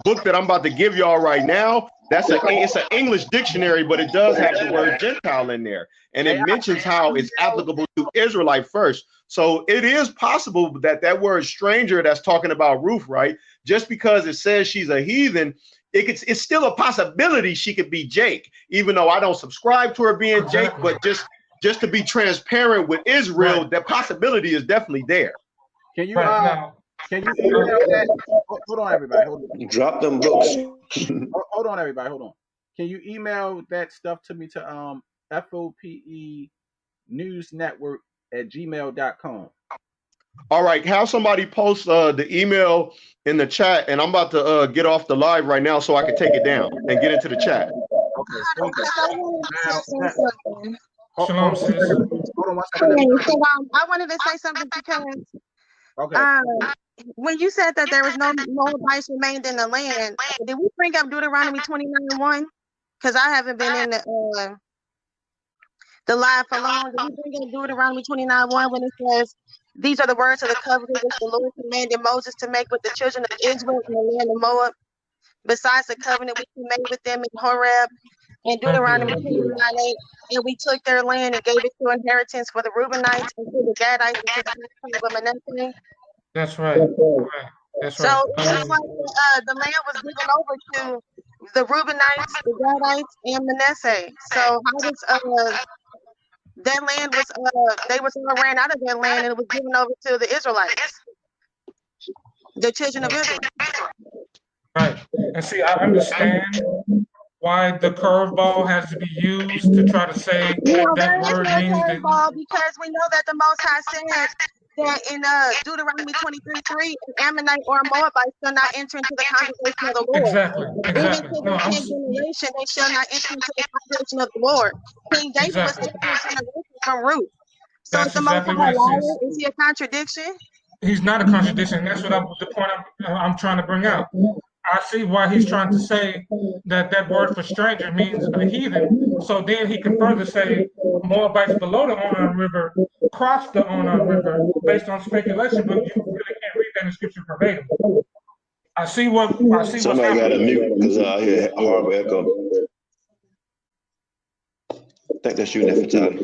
[SPEAKER 8] book that I'm about to give y'all right now, it's an English dictionary, but it does have the word Gentile in there, and it mentions how it's applicable to Israelite first. So it is possible that that word stranger that's talking about Ruth, right? Just because it says she's a heathen, it's still a possibility she could be Jake, even though I don't subscribe to her being Jake, but just to be transparent with Israel, that possibility is definitely there.
[SPEAKER 3] Can you can you email that? Hold on, everybody. Hold on.
[SPEAKER 9] Drop them books.
[SPEAKER 3] Hold on, everybody. Hold on. Can you email that stuff to me to FOPE News Network at gmail.com?
[SPEAKER 8] All right, have somebody post the email in the chat, and I'm about to get off the live right now so I can take it down and get into the chat.
[SPEAKER 3] Okay.
[SPEAKER 10] Shalom, sis.
[SPEAKER 3] Hold on one second.
[SPEAKER 10] I wanted to say something because when you said that there was no Moabites remained in the land, did we bring up Deuteronomy 29:1? Because I haven't been in the live for long. Did we bring up Deuteronomy 29:1 when it says, "These are the words of the covenant which the Lord commanded Moses to make with the children of Israel in the land of Moab, besides the covenant which he made with them in Horeb," and Deuteronomy 29:8, "And we took their land and gave it to inheritance for the Reubenites and to the Gadites and to the tribe of Manasseh."
[SPEAKER 7] That's right. That's right.
[SPEAKER 10] So it looks like the land was given over to the Reubenites, the Gadites, and Manasseh. So how does that land was they was all ran out of their land and it was given over to the Israelites, the children of Israel.
[SPEAKER 7] Right. And see, I understand why the curveball has to be used to try to say that word means that.
[SPEAKER 10] Because we know that the Most High said that in Deuteronomy 23:3, an Ammonite or a Moabite shall not enter into the congregation of the Lord.
[SPEAKER 7] Exactly.
[SPEAKER 10] Even to the 10th generation, they shall not enter into the congregation of the Lord. King David was the 10th generation from Ruth. So
[SPEAKER 7] That's
[SPEAKER 10] is the Most
[SPEAKER 7] exactly
[SPEAKER 10] High a
[SPEAKER 7] right,
[SPEAKER 10] liar?
[SPEAKER 7] sis.
[SPEAKER 10] Is he a contradiction?
[SPEAKER 7] He's not a contradiction. That's what the point I'm trying to bring out. I see why he's trying to say that word for stranger means a heathen. So then he can further say Moabites below the Arnon River crossed the Arnon River based on speculation, but you really can't read that in scripture verbatim. I see what's
[SPEAKER 9] Somebody got to mute because I hear horrible echo. I think that's you, Nefertari.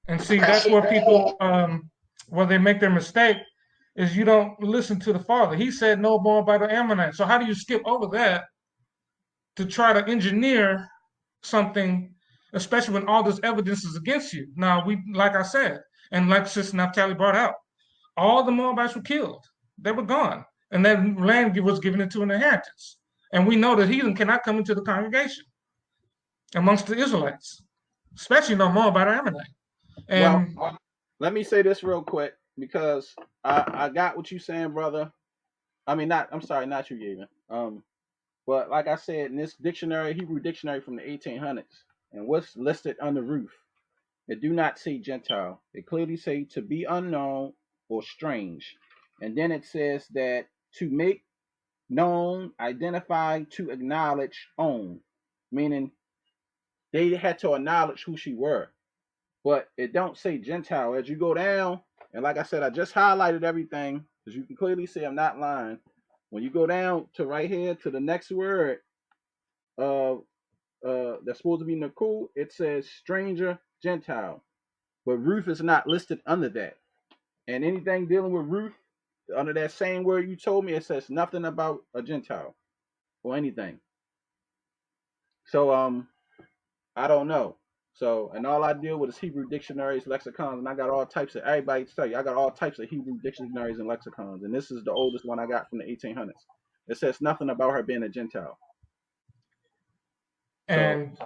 [SPEAKER 7] And see, that's where people, where they make their mistake, is you don't listen to the Father. He said no more by the Ammonite. So how do you skip over that to try to engineer something, especially when all this evidence is against you? Now, like I said, and like Sister Naphtali brought out, all the Moabites were killed. They were gone. And that land was given into an inheritance. And we know that heathen cannot come into the congregation amongst the Israelites, especially no Moabite or Ammonite. And
[SPEAKER 3] well, let me say this real quick because I got what you're saying, brother. I mean, I'm sorry, not you, Gavin. But like I said, in this dictionary, Hebrew dictionary from the 1800s, and what's listed under Ruth, it do not say Gentile. It clearly say to be unknown or strange. And then it says that to make known, identify, to acknowledge, own, meaning they had to acknowledge who she were. But it don't say Gentile. As you go down, and like I said, I just highlighted everything because you can clearly see I'm not lying. When you go down to right here to the next word, that's supposed to be Nakul, it says stranger, Gentile. But Ruth is not listed under that. And anything dealing with Ruth, under that same word you told me, it says nothing about a Gentile or anything. So I don't know. So, and all I deal with is Hebrew dictionaries, lexicons, and I got all types of, everybody tell you, I got all types of Hebrew dictionaries and lexicons, and this is the oldest one I got from the 1800s. It says nothing about her being a Gentile.
[SPEAKER 7] And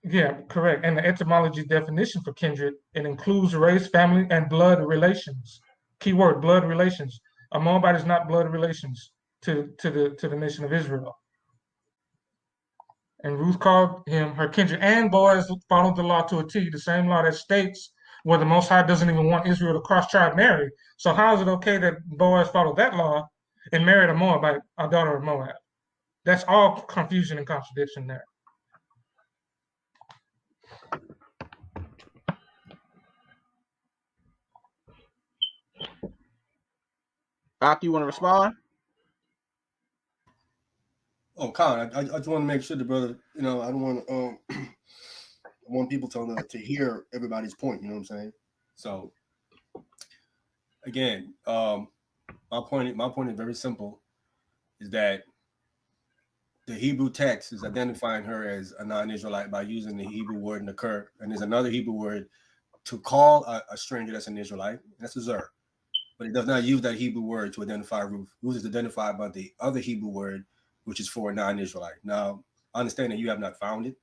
[SPEAKER 7] yeah, correct. And the etymology definition for kindred, it includes race, family, and blood relations. Keyword, blood relations. A Moabite is not blood relations to the nation of Israel. And Ruth called him her kindred. And Boaz followed the law to a T, the same law that states where the Most High doesn't even want Israel to cross-tribe marry. So how is it okay that Boaz followed that law and married a Moabite, a daughter of Moab? That's all confusion and contradiction there.
[SPEAKER 3] Ak, you want to respond?
[SPEAKER 6] Oh, Khan, I just want to make sure the brother, I don't want to want people to hear everybody's point. You know what I'm saying? So again, my point is very simple: is that the Hebrew text is identifying her as a non-Israelite by using the Hebrew word nakir, and there's another Hebrew word to call a stranger that's an Israelite, and that's a zer. But it does not use that Hebrew word to identify Ruth. Ruth is identified by the other Hebrew word, which is for a non-Israelite. Now, I understand that you have not found it.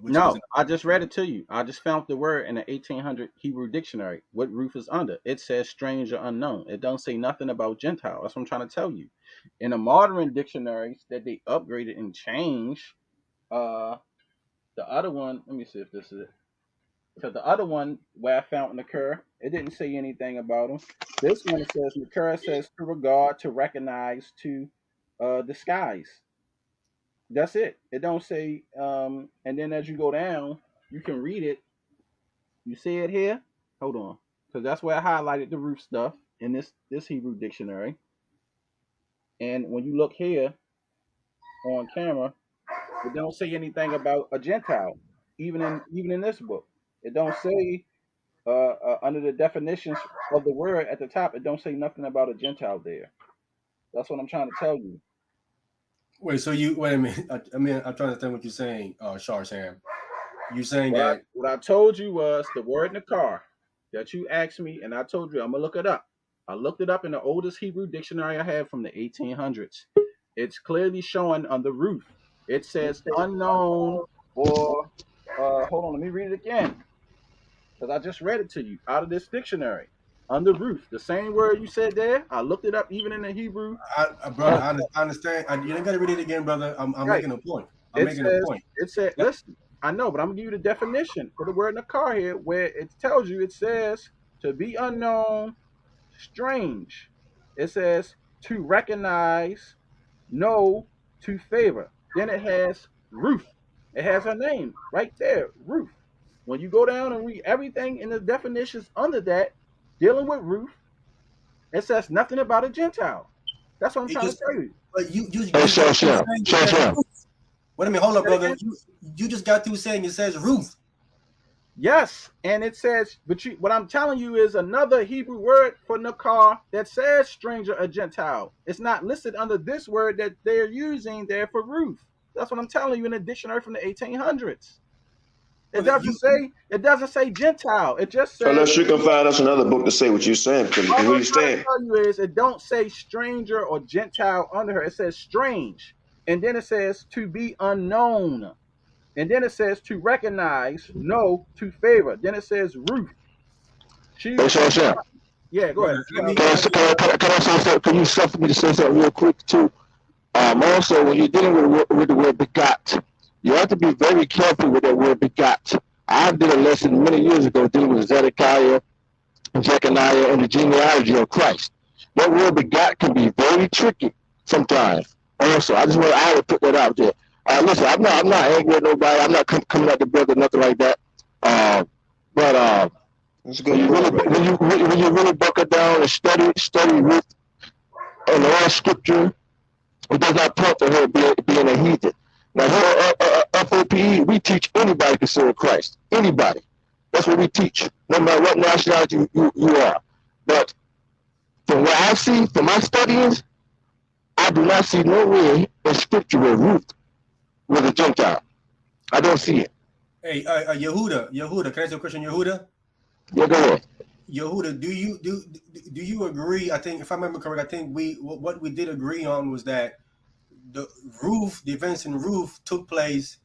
[SPEAKER 3] No, I just read it to you. I just found the word in the 1800 Hebrew dictionary. What Ruth is under? It says stranger, unknown. It don't say nothing about Gentile. That's what I'm trying to tell you. In the modern dictionaries that they upgraded and changed, the other one, let me see if this is it. Because the other one where I found Nakir, it didn't say anything about him. This one, it says Nakir says to regard, to recognize, to disguise. That's it. It don't say, and then as you go down, you can read it. You see it here? Hold on. Because that's where I highlighted the Ruth stuff in this Hebrew dictionary. And when you look here on camera, it don't say anything about a Gentile, even in this book. It don't say under the definitions of the word at the top, it don't say nothing about a Gentile there. That's what I'm trying to tell you.
[SPEAKER 6] Wait a minute. I mean, I'm trying to understand what you're saying, Shar Sam. You're saying
[SPEAKER 3] what I told you was the word in the car that you asked me, and I told you I'm gonna look it up. I looked it up in the oldest Hebrew dictionary I have from the 1800s. It's clearly showing on the Ruth. It says unknown, or hold on, let me read it again, because I just read it to you out of this dictionary. Under Ruth, the same word you said there. I looked it up even in the Hebrew.
[SPEAKER 6] Brother, I understand. You don't got to read it again, brother. I'm right. Making a point.
[SPEAKER 3] It said, listen, I know, but I'm going to give you the definition for the word in the car here, where it tells you, it says to be unknown, strange. It says to recognize, know, to favor. Then it has Ruth. It has her name right there, Ruth. When you go down and read everything in the definitions under that, dealing with Ruth, it says nothing about a Gentile. That's what I'm trying to tell you.
[SPEAKER 6] But wait a minute, hold up, brother. You just got through saying it says Ruth.
[SPEAKER 3] Yes, and it says, what I'm telling you is another Hebrew word for nakar that says stranger or Gentile. It's not listed under this word that they're using there for Ruth. That's what I'm telling you in the dictionary from the 1800s. It doesn't say Gentile. It just says.
[SPEAKER 9] Unless you can find us another book to say what you're saying.
[SPEAKER 3] All I'm trying to tell you is it don't say stranger or Gentile under her. It says strange, and then it says to be unknown, and then it says to recognize, know, to favor. Then it says Ruth. Yeah, go ahead.
[SPEAKER 5] Can you suffer me to say something real quick too? Also, when you're dealing with the word begot, you have to be very careful with that word begot. I did a lesson many years ago dealing with Zedekiah, Jeconiah, and the genealogy of Christ. That word begot can be very tricky sometimes. Also, I would put that out there. Listen, I'm not angry at nobody. I'm not coming at the brother, nothing like that. But when you really buckle down and study with and all scripture, it does not point to her being a heathen. Now, here at FOPE, we teach anybody can serve Christ. Anybody. That's what we teach, no matter what nationality you are. But from what I see, from my studies, I do not see no way in scripture where Ruth was a Gentile. I don't see it.
[SPEAKER 6] Hey, Yehuda, can I ask you a question, Yehuda?
[SPEAKER 5] Yeah, go ahead.
[SPEAKER 6] Yehuda, do you agree? I think, if I remember correct, I think what we did agree on was that the events in Ruth took place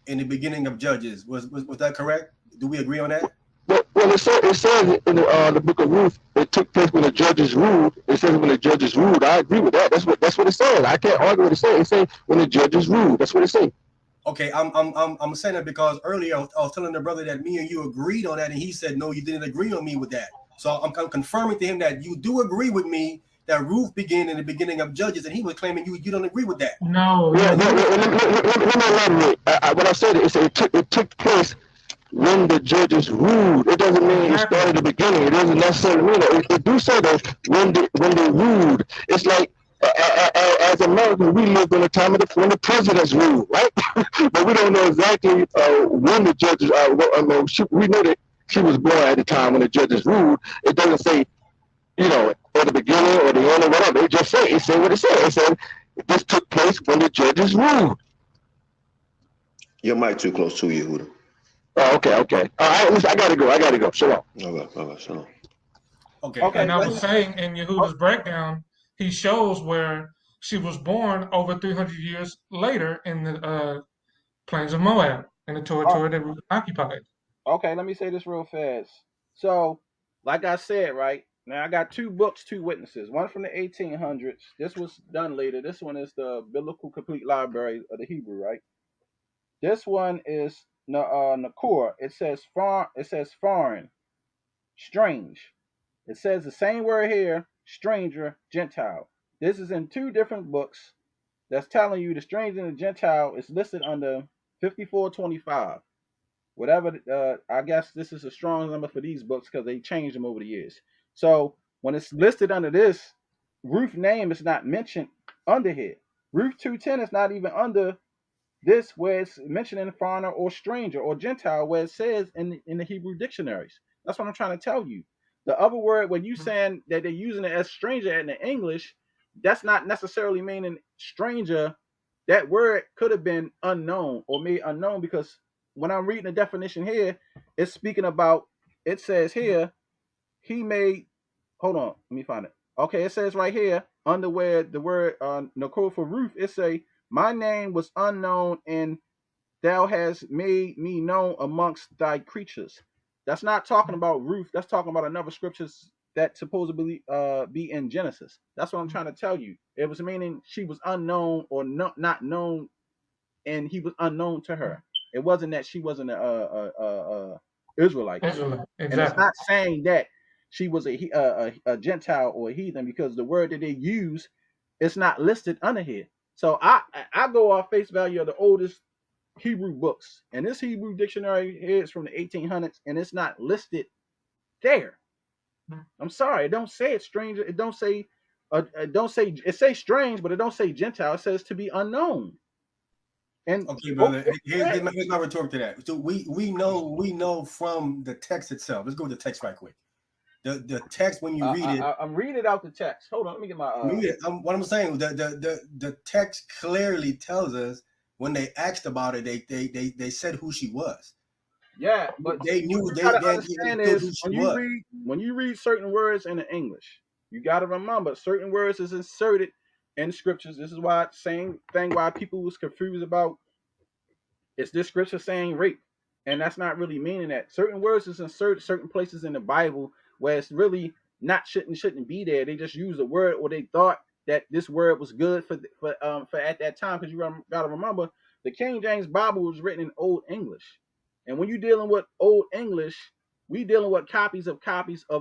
[SPEAKER 6] in the beginning of Judges. Was that correct? Do we agree on that?
[SPEAKER 5] Well, it says in the book of Ruth, it took place when the judges ruled. It says when the judges ruled. I agree with that. That's what it says. I can't argue what it says. It says when the judges ruled. That's what it says.
[SPEAKER 6] Okay, I'm saying that because earlier I was telling the brother that me and you agreed on that, and he said no, you didn't agree on me with that. So I'm confirming to him that you do agree with me that Ruth began in the beginning of Judges, and he was claiming you don't agree with that.
[SPEAKER 7] No.
[SPEAKER 5] Let me elaborate. What I said is it took place when the judges ruled. It doesn't mean it started at the beginning. It doesn't necessarily mean that. It do say that when they ruled. It's like As Americans, we lived in a time when the presidents ruled, right? But we don't know exactly when the judges. We know that she was born at the time when the judges ruled. It doesn't say, or the beginning or the end or whatever. It just said, what it said. It said this took place when the judges ruled.
[SPEAKER 9] Your mic too close to you, Huda.
[SPEAKER 5] Oh, okay. All right, I gotta go. Shalom.
[SPEAKER 9] Okay, shalom.
[SPEAKER 7] Okay. And I was saying in Yehuda's breakdown, he shows where she was born over 300 years later in the plains of Moab, in the territory that Ruth occupied.
[SPEAKER 3] Okay, let me say this real fast. So, like I said, right, now I got 2 books, 2 witnesses. One from the 1800s. This was done later. This one is the Biblical Complete Library of the Hebrew, right? This one is Nakor. It says foreign, strange. It says the same word here, stranger, Gentile. This is in 2 different books that's telling you the stranger and the Gentile is listed under 5425. Whatever, I guess this is a strong number for these books because they changed them over the years. So when it's listed under this, Ruth's name is not mentioned under here. Ruth 2:10 is not even under this where it's mentioned in foreigner or stranger or Gentile where it says in the Hebrew dictionaries. That's what I'm trying to tell you. The other word, when you saying that they're using it as stranger in the English, that's not necessarily meaning stranger. That word could have been unknown or made unknown because when I'm reading the definition here, it's speaking about, it says here, he made, hold on, let me find it. Okay, it says right here, under where the word Nakor for Ruth, it say, my name was unknown and thou hast made me known amongst thy creatures. That's not talking about Ruth. That's talking about another scriptures that supposedly be in Genesis. That's what I'm trying to tell you. It was meaning she was unknown or not known, and he was unknown to her. It wasn't that she wasn't a Israelite.
[SPEAKER 7] Exactly.
[SPEAKER 3] And it's not saying that she was a Gentile or a heathen because the word that they use, it's not listed under here. So I go off face value of the oldest Hebrew books, and this Hebrew dictionary here is from the 1800s, and it's not listed there. I'm sorry, it don't say it's stranger. It don't say it says strange, but it don't say Gentile. It says to be unknown. And
[SPEAKER 6] okay, brother, here's my retort to that. So we know from the text itself. Let's go to the text right quick. The text, when you read it,
[SPEAKER 3] I'm reading it out the text. Hold on, let me get my.
[SPEAKER 6] What I'm saying, the text clearly tells us when they asked about it, they said who she was.
[SPEAKER 3] Yeah, but
[SPEAKER 6] they knew
[SPEAKER 3] who she was. When you read certain words in the English, you got to remember certain words is inserted in scriptures. This is why same thing why people was confused about, is this scripture saying rape? And that's not really meaning that. Certain words is inserted certain places in the Bible where it's really not shouldn't be there. They just use a word, or they thought that this word was good for at that time, because you gotta remember the King James Bible was written in Old English, and when you're dealing with Old English, we dealing with copies of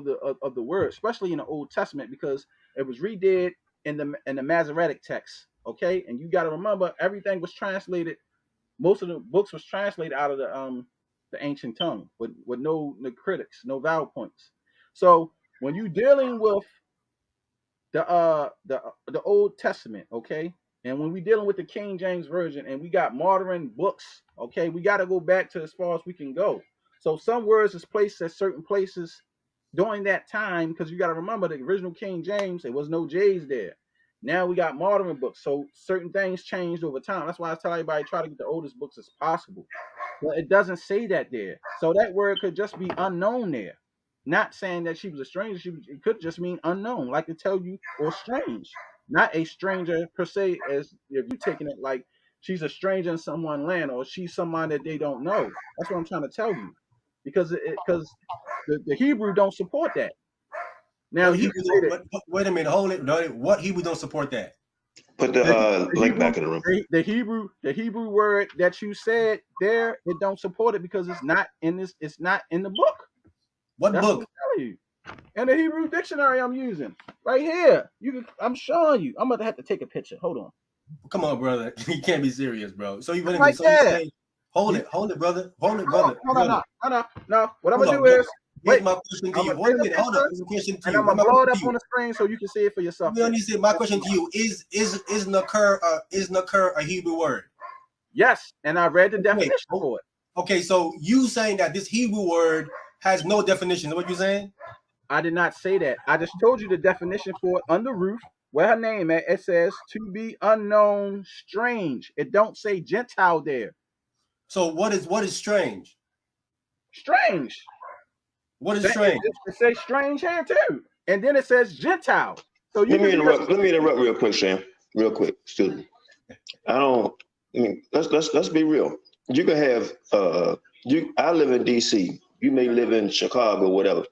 [SPEAKER 3] the word, especially in the Old Testament, because it was redid in the Masoretic text. Okay, and you got to remember everything was translated. Most of the books was translated out of the ancient tongue with no critics, no vowel points. So when you're dealing with the Old Testament, okay, and when we're dealing with the King James Version, and we got modern books, okay, we got to go back to as far as we can go. So some words is placed at certain places during that time, because you got to remember the original King James, there was no J's there. Now we got modern books, so certain things changed over time. That's why I tell everybody try to get the oldest books as possible. But it doesn't say that there, so that word could just be unknown there. Not saying that she was a stranger. It could just mean unknown, like to tell you, or strange. Not a stranger per se, as if you're taking it like she's a stranger in someone's land, or she's someone that they don't know. That's what I'm trying to tell you, because the Hebrew don't support that. Now
[SPEAKER 6] wait a minute, hold it. What Hebrew don't support that?
[SPEAKER 9] Put the link back in the room.
[SPEAKER 3] The Hebrew word that you said there, it don't support it because it's not in this. It's not in the book.
[SPEAKER 6] What book?
[SPEAKER 3] What I'm telling you. And the Hebrew dictionary I'm using right here. I'm showing you. I'm gonna have to take a picture. Hold on.
[SPEAKER 6] Come on, brother. You can't be serious, bro. So you went
[SPEAKER 3] right there.
[SPEAKER 6] Hold it, brother. Hold it, brother.
[SPEAKER 3] No. What I'm gonna do is
[SPEAKER 6] Here's my question to you. Wait a minute, hold on. Here's a question to you.
[SPEAKER 3] And I'm gonna blow it up on the screen so you can see it for yourself.
[SPEAKER 6] My question to you is Nakur a Hebrew word?
[SPEAKER 3] Yes, and I read the definition for it.
[SPEAKER 6] Okay, so you saying that this Hebrew word has no definition? Is what you saying?
[SPEAKER 3] I did not say that. I just told you the definition for it under Ruth, where her name at. It says to be unknown, strange. It don't say Gentile there.
[SPEAKER 6] So what is strange?
[SPEAKER 3] Strange.
[SPEAKER 6] What is strange?
[SPEAKER 3] It says strange here too, and then it says Gentile. So
[SPEAKER 9] let me interrupt real quick, Sam. Real quick, excuse me. Let's be real. You can have I live in DC. You may live in Chicago, whatever.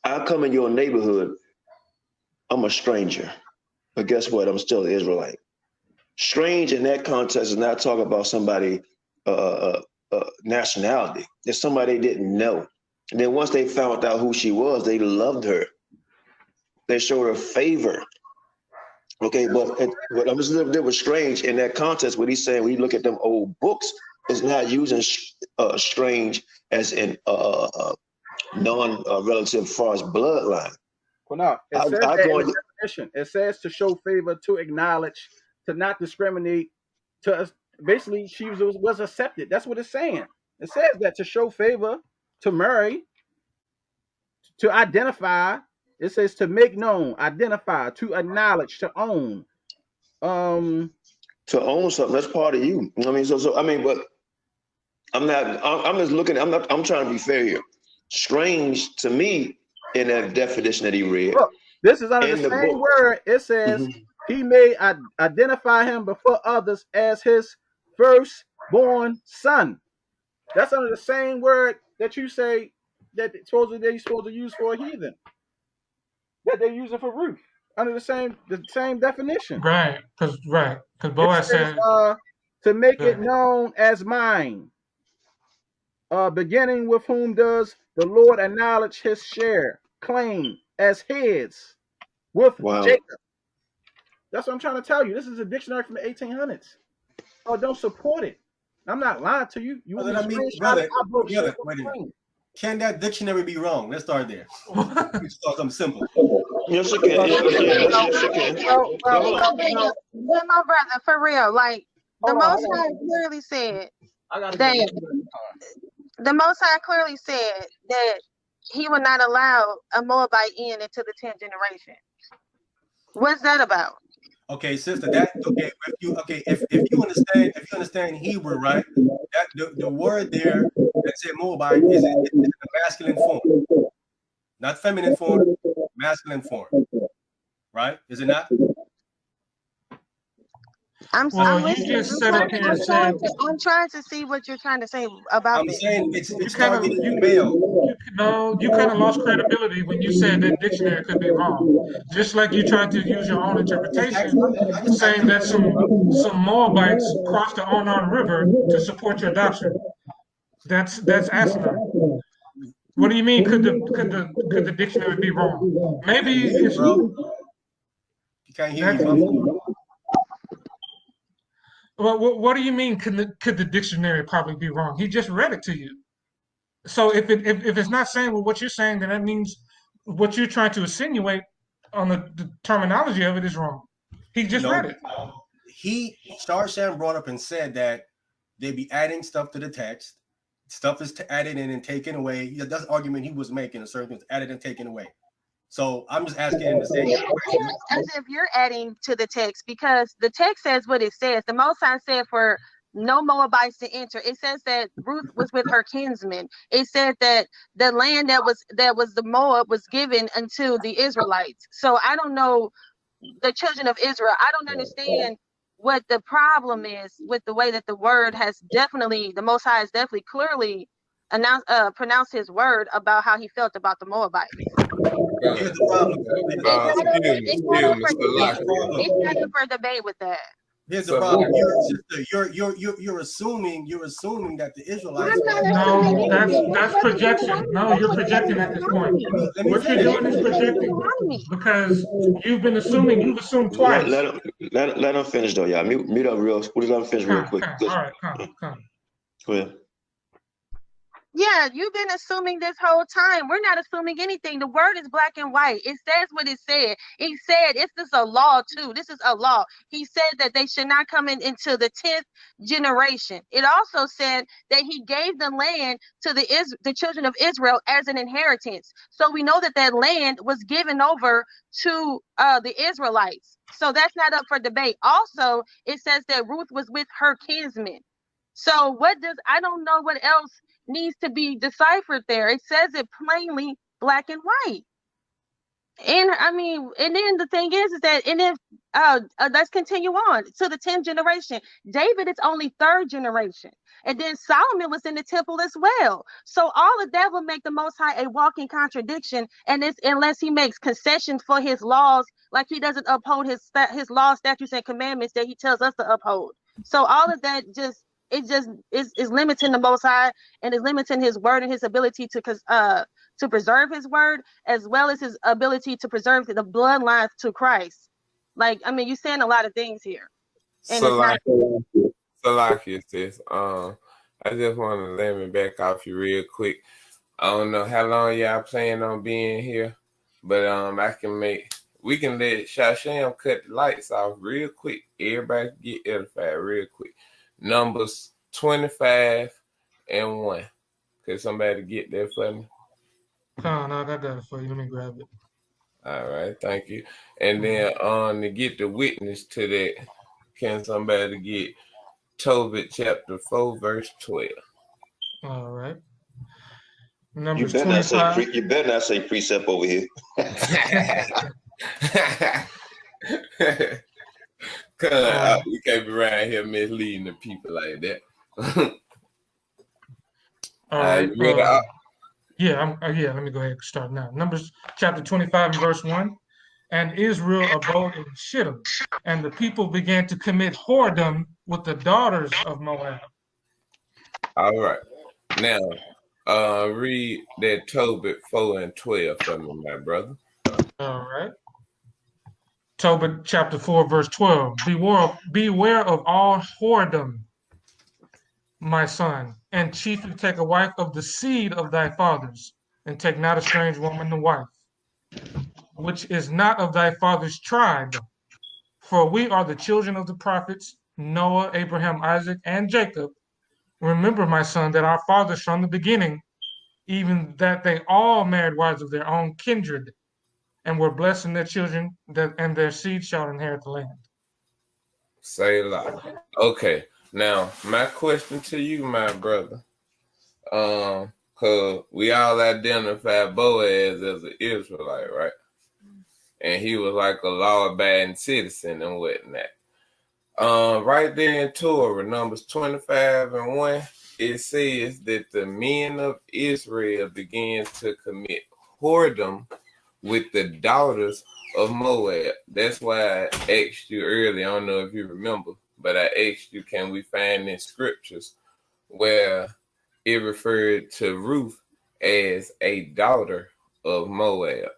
[SPEAKER 9] I come in your neighborhood. I'm a stranger, but guess what? I'm still an Israelite. Strange in that context is not talking about somebody nationality. It's somebody they didn't know. And then once they found out who she was, they loved her. They showed her favor. Okay, but I'm just there was strange in that context. What he's saying, when you look at them old books, it's not using strange as in non-relative as far as bloodline.
[SPEAKER 3] Well, no, it says that in the definition. It says to show favor, to acknowledge, to not discriminate. To basically, she was accepted. That's what it's saying. It says that to show favor, to marry, to identify. It says to make known, identify, to acknowledge, to own.
[SPEAKER 9] To own something, that's part of you. I mean, but I'm just looking. I'm trying to be fair here. Strange to me in that definition that he read.
[SPEAKER 3] Look, this is under the same word. It says he may identify him before others as his firstborn son. That's under the same word that you say that they're supposed to use for a heathen. That they're using for Ruth. Under the same definition.
[SPEAKER 7] Right, because Boaz said
[SPEAKER 3] to make it known as mine. Beginning with whom does the Lord acknowledge his share, claim as his with Jacob. That's what I'm trying to tell you. This is a dictionary from the 1800s. Oh, don't support it. I'm not lying to you.
[SPEAKER 6] Brother, can that dictionary be wrong? Let's start there. Let's start something simple.
[SPEAKER 9] Yes, it can. Yes, it can.
[SPEAKER 10] But my brother, for real, like the Most High clearly said that the Most High clearly said that he would not allow a Moabite in into the 10th generation. What's that about?
[SPEAKER 6] Okay, sister, if you understand Hebrew, right? That the word there that said Moabite is in the masculine form, not feminine form, masculine form, right? Is it not?
[SPEAKER 10] I'm trying to see what you're trying to say about this.
[SPEAKER 6] I'm saying it's targeting male.
[SPEAKER 7] You kind of lost credibility when you said that dictionary could be wrong. Just like you tried to use your own interpretation, saying that some Moabites crossed the Onon River to support your doctrine. That's asinine. What do you mean? Could the dictionary be wrong? Maybe it's.
[SPEAKER 6] You can't hear me.
[SPEAKER 7] Well, what do you mean? Could the dictionary probably be wrong? He just read it to you. So if it's not saying what you're saying, then that means what you're trying to insinuate on the terminology of it is wrong. He just read it.
[SPEAKER 6] Sham brought up and said that they'd be adding stuff to the text. Stuff is added in and taken away. That's the argument he was making. A certain things added and taken away. So I'm just asking him to say,
[SPEAKER 10] as if you're adding to the text, because the text says what it says. The Most High said for no Moabites to enter. It says that Ruth was with her kinsmen. It said that the land that was the Moab was given unto the Israelites. So I don't know the children of Israel. I don't understand what the problem is with the way that the word has definitely, the Most High has definitely clearly pronounced his word about how he felt about the Moabites.
[SPEAKER 6] Here's the problem.
[SPEAKER 10] It's not up for debate with that.
[SPEAKER 6] Here's the problem. You're assuming that the Israelites.
[SPEAKER 7] No, that's projection. No, you're projecting at this point. What you're doing is projecting because you've assumed twice.
[SPEAKER 9] Let him finish though, y'all. Mute up real. Let him finish real quick.
[SPEAKER 7] All right, come.
[SPEAKER 9] Go ahead.
[SPEAKER 10] Yeah, you've been assuming this whole time. We're not assuming anything. The word is black and white. It says what it said. It said it's just a law too. This is a law. He said that they should not come into the 10th generation. It also said that he gave the land to the children of Israel as an inheritance. So we know that that land was given over to the Israelites. So that's not up for debate. Also, it says that Ruth was with her kinsmen. So I don't know what else needs to be deciphered there. It says it plainly, black and white. And I mean, and then the thing is that, and then let's continue on to the 10th generation. David is only 3rd generation, and then Solomon was in the temple as well. So all of that will make the Most High a walking contradiction, and it's unless he makes concessions for his laws, like he doesn't uphold his laws, statutes, and commandments that he tells us to uphold. So all of that just is limiting the Most High, and is limiting his word and his ability to preserve his word, as well as his ability to preserve the bloodline to Christ. Like, I mean, you're saying a lot of things here. And
[SPEAKER 1] So like you sis, I just want to let me back off you real quick. I don't know how long y'all plan on being here, but we can let Shasham cut the lights off real quick. Everybody get edified real quick. Numbers 25 and 1. Could somebody get that for me?
[SPEAKER 7] No, I got it for you. Let me grab it.
[SPEAKER 1] All right, thank you. And then to get the witness to that, can somebody get Tobit chapter 4, verse 12?
[SPEAKER 7] All right.
[SPEAKER 9] You better not say precept over here.
[SPEAKER 1] We can't be around here misleading the people like that.
[SPEAKER 7] All right. Yeah, let me go ahead and start now. Numbers chapter 25 and verse 1. And Israel abode in Shittim, and the people began to commit whoredom with the daughters of Moab.
[SPEAKER 1] All right. Now, read that Tobit 4 and 12 for me, my brother.
[SPEAKER 7] All right. Tobit chapter 4, verse 12. Beware of all whoredom, my son, and chiefly take a wife of the seed of thy fathers, and take not a strange woman to wife, which is not of thy father's tribe. For we are the children of the prophets, Noah, Abraham, Isaac, and Jacob. Remember, my son, that our fathers from the beginning, even that they all married wives of their own kindred, and were blessed in their children, and their seed shall inherit the land.
[SPEAKER 1] Say a lot. Okay. Now, my question to you, my brother, because we all identify Boaz as an Israelite, right? And he was like a law-abiding citizen and whatnot. Right there in Torah, Numbers 25 and 1, it says that the men of Israel began to commit whoredom with the daughters of Moab. That's why I asked you earlier, I don't know if you remember, but I asked you, can we find in scriptures where it referred to Ruth as a daughter of Moab?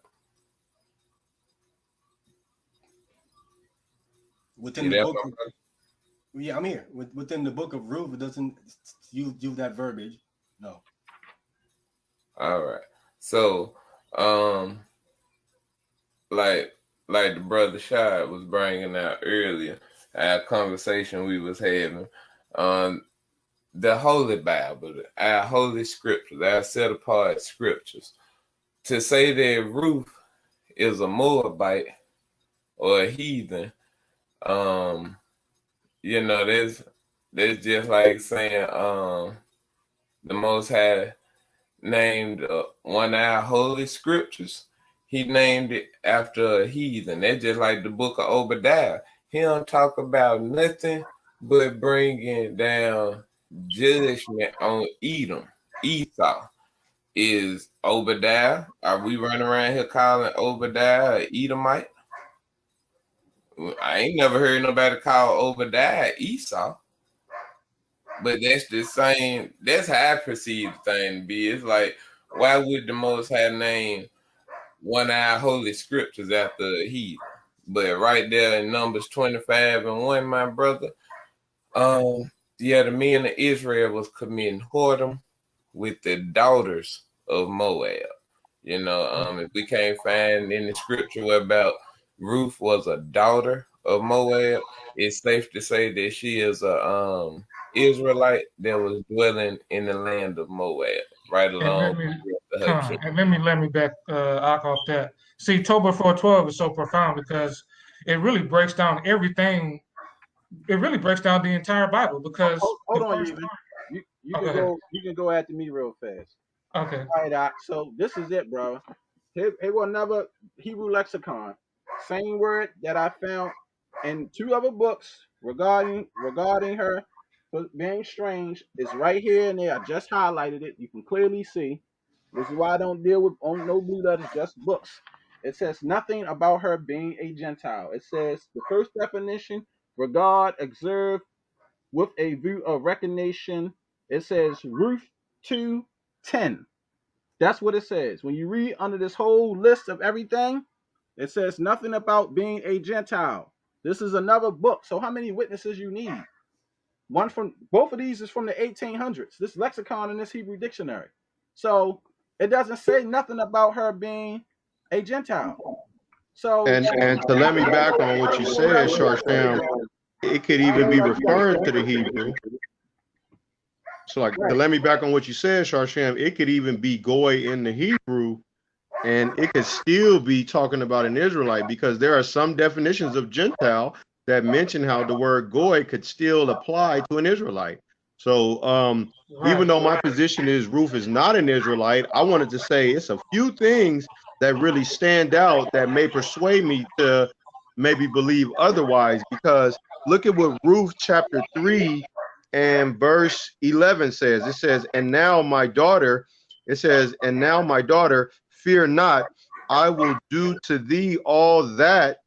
[SPEAKER 6] Within the book of, yeah, I'm here. Within the book of Ruth, it doesn't use that verbiage. No.
[SPEAKER 1] All right. So, like the brother Shad was bringing out earlier, our conversation we was having, the Holy Bible, our holy scriptures, our set apart scriptures, to say that Ruth is a Moabite or a heathen, that's just like saying the Most High named one of our holy scriptures. He named it after a heathen. That's just like the book of Obadiah. He don't talk about nothing but bringing down judgment on Edom. Esau is Obadiah. Are we running around here calling Obadiah an Edomite? I ain't never heard nobody call Obadiah Esau. But that's the same. That's how I perceive the thing to be. It's like, why would the Most High name one of our holy scriptures after a heathen? But right there in Numbers 25 and 1, my brother, the men of Israel was committing whoredom with the daughters of Moab. You know, if we can't find any scripture about Ruth was a daughter of Moab, it's safe to say that she is a Israelite that was dwelling in the land of Moab, right along with her children.
[SPEAKER 7] And let me back off that. See, Tobit 4:12 is so profound because it really breaks down everything. It really breaks down the entire Bible because
[SPEAKER 3] hold on, you can go after me real fast.
[SPEAKER 7] Okay.
[SPEAKER 3] All right, so this is it, bro. Here will another Hebrew lexicon. Same word that I found in 2 other books regarding her being strange is right here and there. I just highlighted it. You can clearly see. This is why I don't deal with no blue letters, just books. It says nothing about her being a Gentile. It says the first definition: regard, observe with a view of recognition. It says Ruth 2:10. That's what it says. When you read under this whole list of everything, it says nothing about being a Gentile. This is another book. So how many witnesses you need? One from both of these is from the 1800s. This lexicon in this Hebrew dictionary. So it doesn't say nothing about her being a Gentile. So
[SPEAKER 8] and to let me back on what you said, Sharsham, it could even be referring to the Hebrew. So like to let me back on what you said, Sharsham, it could even be goy in the Hebrew, and it could still be talking about an Israelite, because there are some definitions of Gentile that mention how the word goy could still apply to an Israelite. So even though my position is Ruth is not an Israelite, I wanted to say it's a few things that really stand out that may persuade me to maybe believe otherwise, because look at what Ruth chapter 3 and verse 11 says. It says, and now my daughter, fear not, I will do to thee all that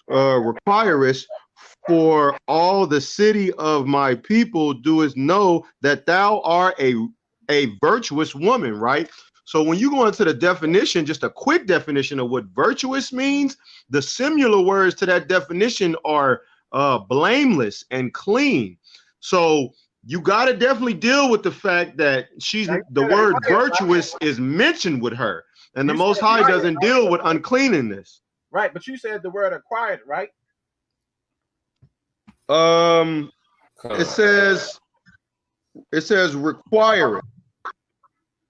[SPEAKER 8] requirest, for all the city of my people doest know that thou art a virtuous woman, right? So when you go into the definition, just a quick definition of what virtuous means, the similar words to that definition are blameless and clean. So you got to definitely deal with the fact that the word virtuous is mentioned with her, and the Most High doesn't deal with uncleanness.
[SPEAKER 3] Right, but you said the word acquired, right?
[SPEAKER 8] It says require it.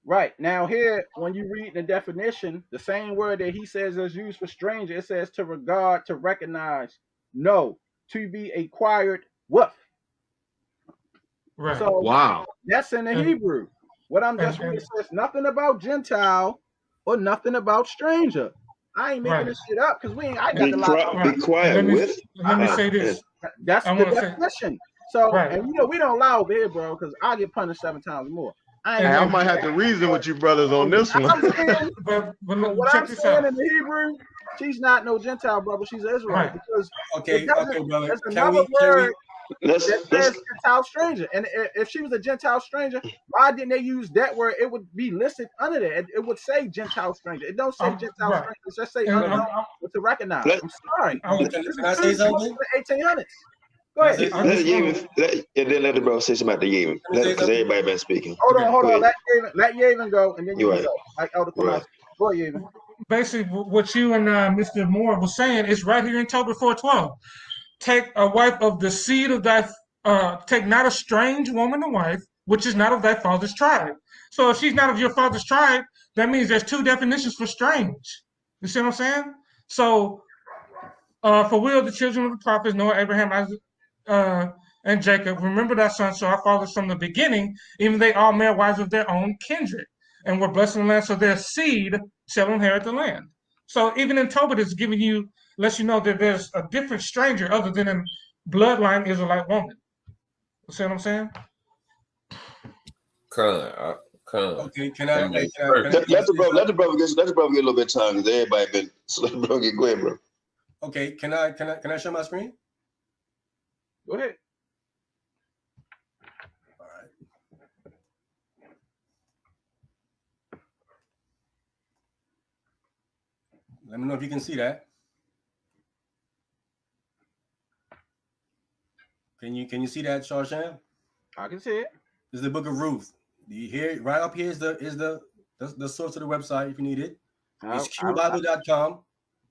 [SPEAKER 3] Right. Now here, when you read the definition, the same word that he says is used for stranger, it says to regard, to recognize, know, to be acquired with.
[SPEAKER 7] Right.
[SPEAKER 3] So
[SPEAKER 8] wow,
[SPEAKER 3] that's in the Hebrew. What I'm just reading says nothing about Gentile or nothing about stranger. I ain't making this shit up because I got the lot.
[SPEAKER 9] Be quiet with.
[SPEAKER 7] Let me say this.
[SPEAKER 3] That's the definition. So, and we don't allow over here, bro, because I get punished 7 times more.
[SPEAKER 8] I might have to reason with you brothers on this one.
[SPEAKER 3] But what I'm saying in the Hebrew, she's not no Gentile, brother. She's an Israelite. Because
[SPEAKER 6] brother.
[SPEAKER 3] There's another word that says Gentile stranger. And if she was a Gentile stranger, why didn't they use that word? It would be listed under there. It would say Gentile stranger. It don't say Gentile stranger. It just say unknown to recognize. I'm sorry.
[SPEAKER 6] Can I say something?
[SPEAKER 3] 1800s. Go ahead.
[SPEAKER 9] Let the brother say something about the Yevon, because everybody been speaking.
[SPEAKER 3] Hold on. Let Yevon go, and then you can go. Like Elder Thomas. Go ahead, Yevon.
[SPEAKER 7] Basically, what you and Mr. Moore was saying is right here in Tobit 4:12. Take a wife of the seed of thy, take not a strange woman to wife, which is not of thy father's tribe. So if she's not of your father's tribe, that means there's 2 definitions for strange. You see what I'm saying? So, for we are the children of the prophets, Noah, Abraham, Isaac, and Jacob. Remember that son, so our fathers from the beginning, even they all male wives of their own kindred, and were blessed in the land, so their seed shall inherit the land. So even in Tobit, it's giving you, lets you know that there's a different stranger other than a bloodline Israelite woman. You see what I'm saying?
[SPEAKER 6] Okay, can I
[SPEAKER 9] let the brother get a little bit of time, because everybody been, so let the brother get, go ahead, bro.
[SPEAKER 6] Okay, can I share my screen?
[SPEAKER 3] Go ahead.
[SPEAKER 6] All right. Let me know if you can see that. Can you see that, Shawshan?
[SPEAKER 3] I can see it.
[SPEAKER 6] This is the book of Ruth. Here, right up here is the source of the website if you need it. It's qbible.com.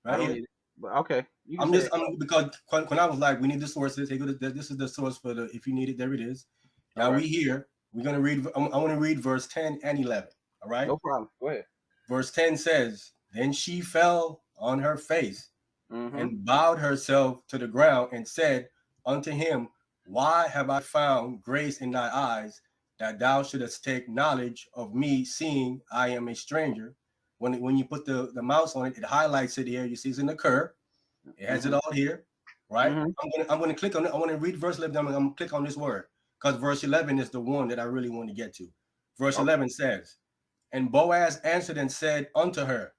[SPEAKER 6] Right here.
[SPEAKER 3] But okay,
[SPEAKER 6] I'm because when I was like, we need the sources. This is the source for the. If you need it, there it is. Now we here. We're gonna read. I want to read verse 10 and 11. All right.
[SPEAKER 3] No problem. Go ahead.
[SPEAKER 6] Verse 10 says, "Then she fell on her face and bowed herself to the ground and said unto him, Why have I found grace in thy eyes, that thou shouldest take knowledge of me, seeing I am a stranger?" When you put the mouse on it, it highlights it here. You see it's in the curve. It has it all here, right? I'm gonna click on it. I want to read verse 11. I'm gonna click on this word because verse 11 is the one that I really want to get to. Verse 11 says, "And Boaz answered and said unto her,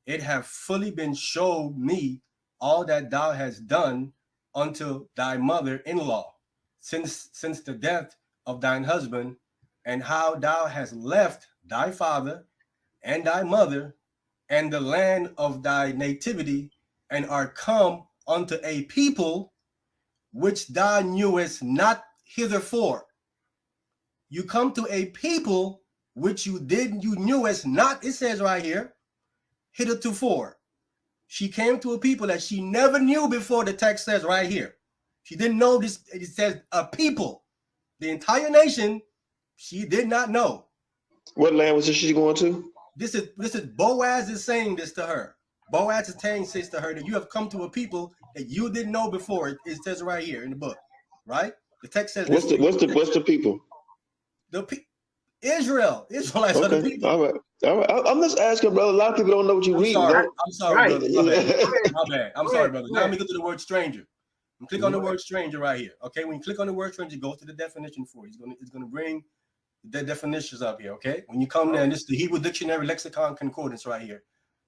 [SPEAKER 6] It hath fully been showed me all that thou hast done unto thy mother-in-law since the death of thine husband, and how thou hast left thy father and thy mother and the land of thy nativity, and art come unto a people which thou knewest not hitherfore." You come to a people which you knewest not, it says right here, hithertofore. She came to a people that she never knew before, the text says right here. She didn't know this, it says a people. The entire nation, she did not know.
[SPEAKER 9] What land was she going to?
[SPEAKER 6] This is Boaz is saying this to her. Boaz is saying this to her, that you have come to a people that you didn't know before. It says right here in the book, right? The text says
[SPEAKER 9] what's the people?
[SPEAKER 6] Israelites are the people.
[SPEAKER 9] All right. I'm just asking, brother. A lot of people don't know what you read.
[SPEAKER 6] I'm sorry, brother. My bad. I'm sorry, brother. Now let me go to the word stranger. And click on the word stranger right here. Okay, when you click on the word stranger, go to the definition for it. It's gonna bring the definitions up here. Okay, when you come there, and this is the Hebrew Dictionary Lexicon Concordance right here.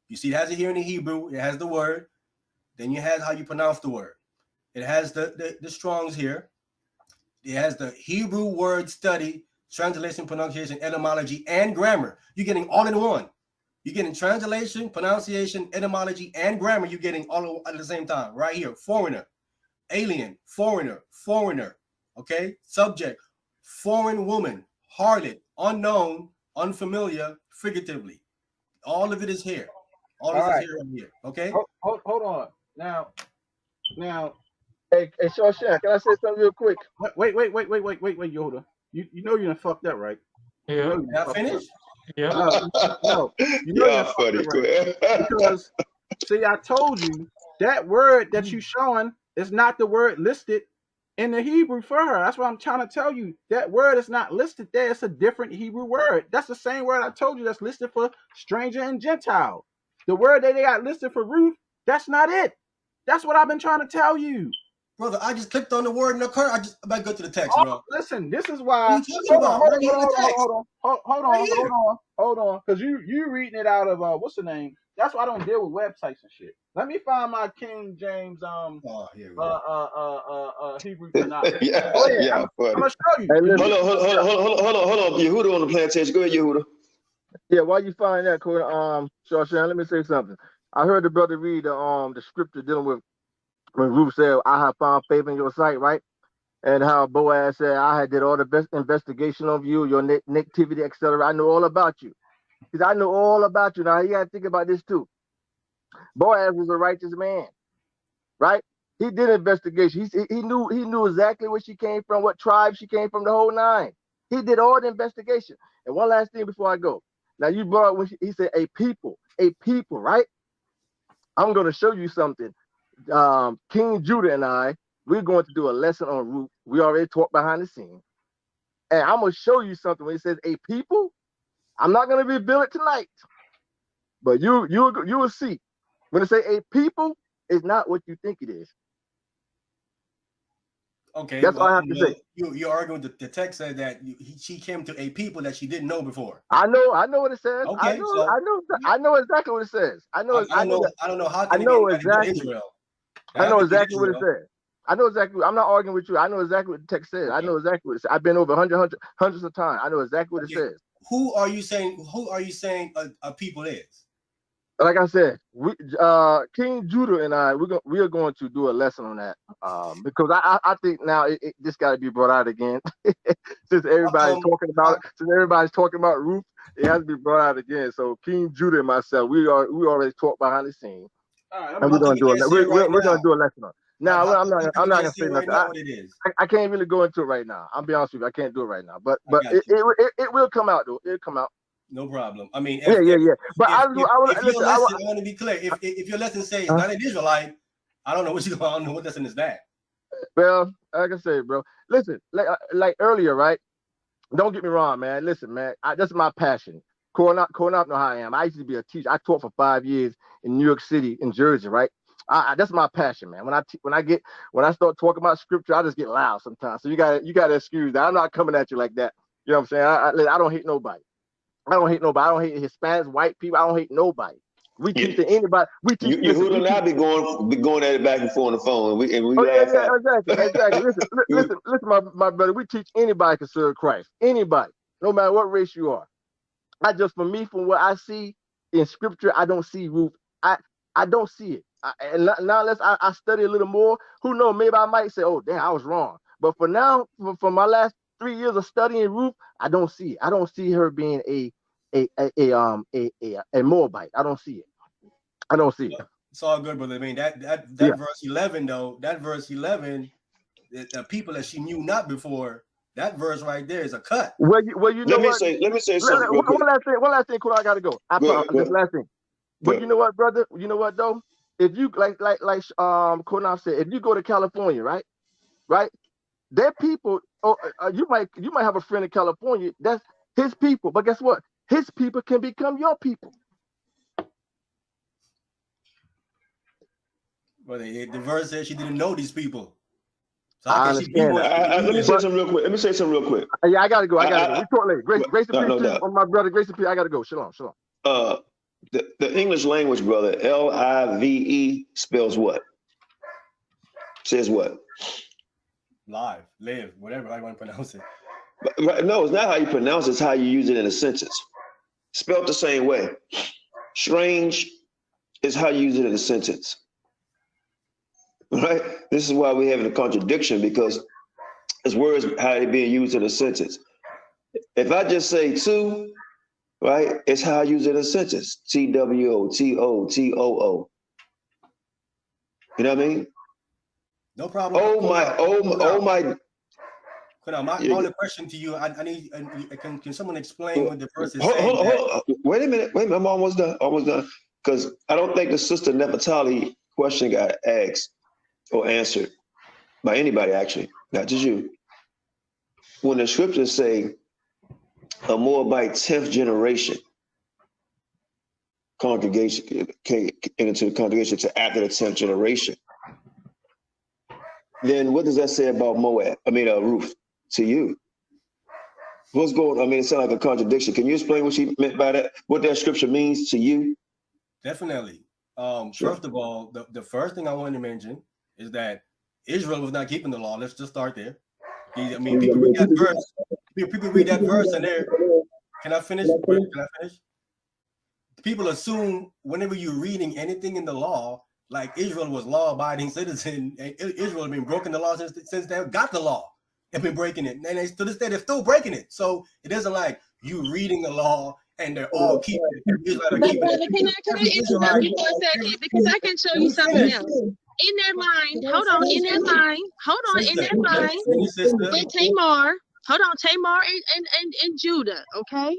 [SPEAKER 6] You see, it has it here in the Hebrew. It has the word. Then you have how you pronounce the word. It has the Strong's here. It has the Hebrew word study, translation, pronunciation, etymology, and grammar. You're getting all in one. You're getting translation, pronunciation, etymology, and grammar. You're getting all at the same time. Right here, foreigner, alien, foreigner. Okay, subject, foreign woman, harlot, unknown, unfamiliar, figuratively. All of it is here. All this is here and here. Okay.
[SPEAKER 3] Hold on. Now.
[SPEAKER 5] Hey, Shawshank, can I say something real quick?
[SPEAKER 3] Wait, Yoda. You know you done fucked up, right?
[SPEAKER 7] Yeah.
[SPEAKER 6] Did I finish?
[SPEAKER 7] Yeah.
[SPEAKER 3] No. You know you're funny. Right? Because see, I told you that word that you showing is not the word listed in the Hebrew for her. That's what I'm trying to tell you. That word is not listed there. It's a different Hebrew word. That's the same word I told you that's listed for stranger and Gentile. The word that they got listed for Ruth, that's not it. That's what I've been trying to tell you.
[SPEAKER 6] Brother, I just clicked on the word in the curve. I about to go to the text, bro.
[SPEAKER 3] Listen, this is why. Hold on. Because you reading it out of what's the name? That's why I don't deal with websites and shit. Let me find my King James Hebrew tonight.
[SPEAKER 9] Yeah,
[SPEAKER 3] I'm gonna show you.
[SPEAKER 9] Hey, hold on. Yehuda on the plantation. Go ahead, Yehuda.
[SPEAKER 5] Yeah, while you find that, Shawshank, let me say something. I heard the brother read the scripture dealing with when Ruth said, "I have found favor in your sight," right? And how Boaz said, "I did all the best investigation of you, your nativity, etc. I know all about you." Because I know all about you. Now you got to think about this too. Boaz was a righteous man, right? He did investigation. He knew exactly where she came from, what tribe she came from, the whole nine. He did all the investigation. And one last thing before I go. Now you brought up when he said a people, right? I'm going to show you something. King Judah and I, we're going to do a lesson on Ruth. We already talked behind the scene. And I'm going to show you something. When it says a people, I'm not going to reveal it tonight. But you will see. When it say a people, it's not what you think it is.
[SPEAKER 6] Okay,
[SPEAKER 5] that's all I have to say.
[SPEAKER 6] You're arguing the text said that she came to a people that she didn't know before.
[SPEAKER 5] I know what it says.
[SPEAKER 6] Okay,
[SPEAKER 5] I know exactly what it says. I know
[SPEAKER 6] how
[SPEAKER 5] I know exactly.
[SPEAKER 6] Israel.
[SPEAKER 5] I know exactly what it says. I know exactly. I'm not arguing with you. I know exactly what the text says. Okay. I know exactly what it says. I've been over hundreds of times. I know exactly what it says.
[SPEAKER 6] Who are you saying a people is?
[SPEAKER 5] Like I said, King Judah and I, we are going to do a lesson on that, because I think now this got to be brought out again. Since everybody's talking about it, since everybody's talking about Ruth, it has to be brought out again. So King Judah and myself, we already talked behind the scenes,
[SPEAKER 6] right,
[SPEAKER 5] and we're gonna do
[SPEAKER 6] it.
[SPEAKER 5] We're gonna do a lesson on it. Now I'm not gonna say
[SPEAKER 6] right
[SPEAKER 5] nothing.
[SPEAKER 6] now what it is.
[SPEAKER 5] I can't really go into it right now. I'll be honest with you, I can't do it right now. But it will come out though. It'll come out.
[SPEAKER 6] No problem. I mean,
[SPEAKER 5] yeah. But
[SPEAKER 6] I want to be clear. If your lesson says not an Israelite, I don't know what I don't know what lesson is that.
[SPEAKER 5] Well, like I said, bro. Listen, like earlier, right? Don't get me wrong, man. Listen, man. That's my passion. Growing up know how I am. I used to be a teacher. I taught for 5 years in New York City, in Jersey, right? That's my passion, man. When I start talking about scripture, I just get loud sometimes. So you gotta excuse that. I'm not coming at you like that. You know what I'm saying? I don't hate nobody. I don't hate Hispanics, white people. I don't hate nobody. We teach to anybody. We teach.
[SPEAKER 9] You who and I be going at it back and forth on the phone, and we laugh
[SPEAKER 5] exactly. Listen, my brother. We teach anybody can serve Christ. Anybody, no matter what race you are. From what I see in scripture, I don't see Ruth. I don't see it. And now unless I study a little more, who knows? Maybe I might say, oh damn, I was wrong. But for now, for my last 3 years of studying Ruth, I don't see it. I don't see her being a Moabite. I don't see it. I don't see it.
[SPEAKER 6] It's all good, brother. I mean that verse 11 though. That verse 11, the people that she knew not before. That verse right there is a cut.
[SPEAKER 5] Well, you know what?
[SPEAKER 9] Let me say something.
[SPEAKER 5] One last thing, cool. I gotta go. This last thing. But you know what, brother? You know what though? If you like Konaf said, if you go to California, right, their people. You might have a friend in California. That's his people. But guess what? His people can become your people.
[SPEAKER 6] Well, the verse says she didn't know these people. So
[SPEAKER 5] I understand.
[SPEAKER 9] Let me say something real quick.
[SPEAKER 5] Yeah, I gotta go. We talk later. Grace and peace to my brother. Grace and peace. I gotta go. Shalom.
[SPEAKER 9] The English language, brother, LIVE spells what? Says what?
[SPEAKER 6] Live, whatever I want to pronounce it.
[SPEAKER 9] No, it's not how you pronounce it. It's how you use it in a sentence. Spelled the same way. Strange is how you use it in a sentence. Right? This is why we're having a contradiction, because it's words how they're being used in a sentence. If I just say two, right, it's how I use it in a sentence. TWO, TOTOO. You know what I mean?
[SPEAKER 6] No problem.
[SPEAKER 9] Oh my.
[SPEAKER 6] My only question to you, I need. Can someone explain what the verse is saying?
[SPEAKER 9] Wait a minute. I'm almost done. Because I don't think the sister Nefertali question got asked or answered by anybody, actually, not just you. When the scriptures say a Moabite 10th generation congregation came into the congregation to after the 10th generation, then what does that say about Ruth to you? What's going on? I mean, it sounds like a contradiction. Can you explain what she meant by that? What that scripture means to you?
[SPEAKER 6] Definitely.
[SPEAKER 9] Sure.
[SPEAKER 6] First of all, the first thing I wanted to mention is that Israel was not keeping the law. Let's just start there. I mean, people read that verse. People read that verse and they're. Can I finish? People assume whenever you're reading anything in the law, like Israel was law-abiding citizen, and Israel has been breaking the law since they got the law. They've been breaking it, and to this day they're still breaking it. So it isn't like you reading the law and they're all keeping it.
[SPEAKER 10] Can I interrupt you for a second? Because I can show you something else. In that line, with Tamar, Tamar and Judah, okay?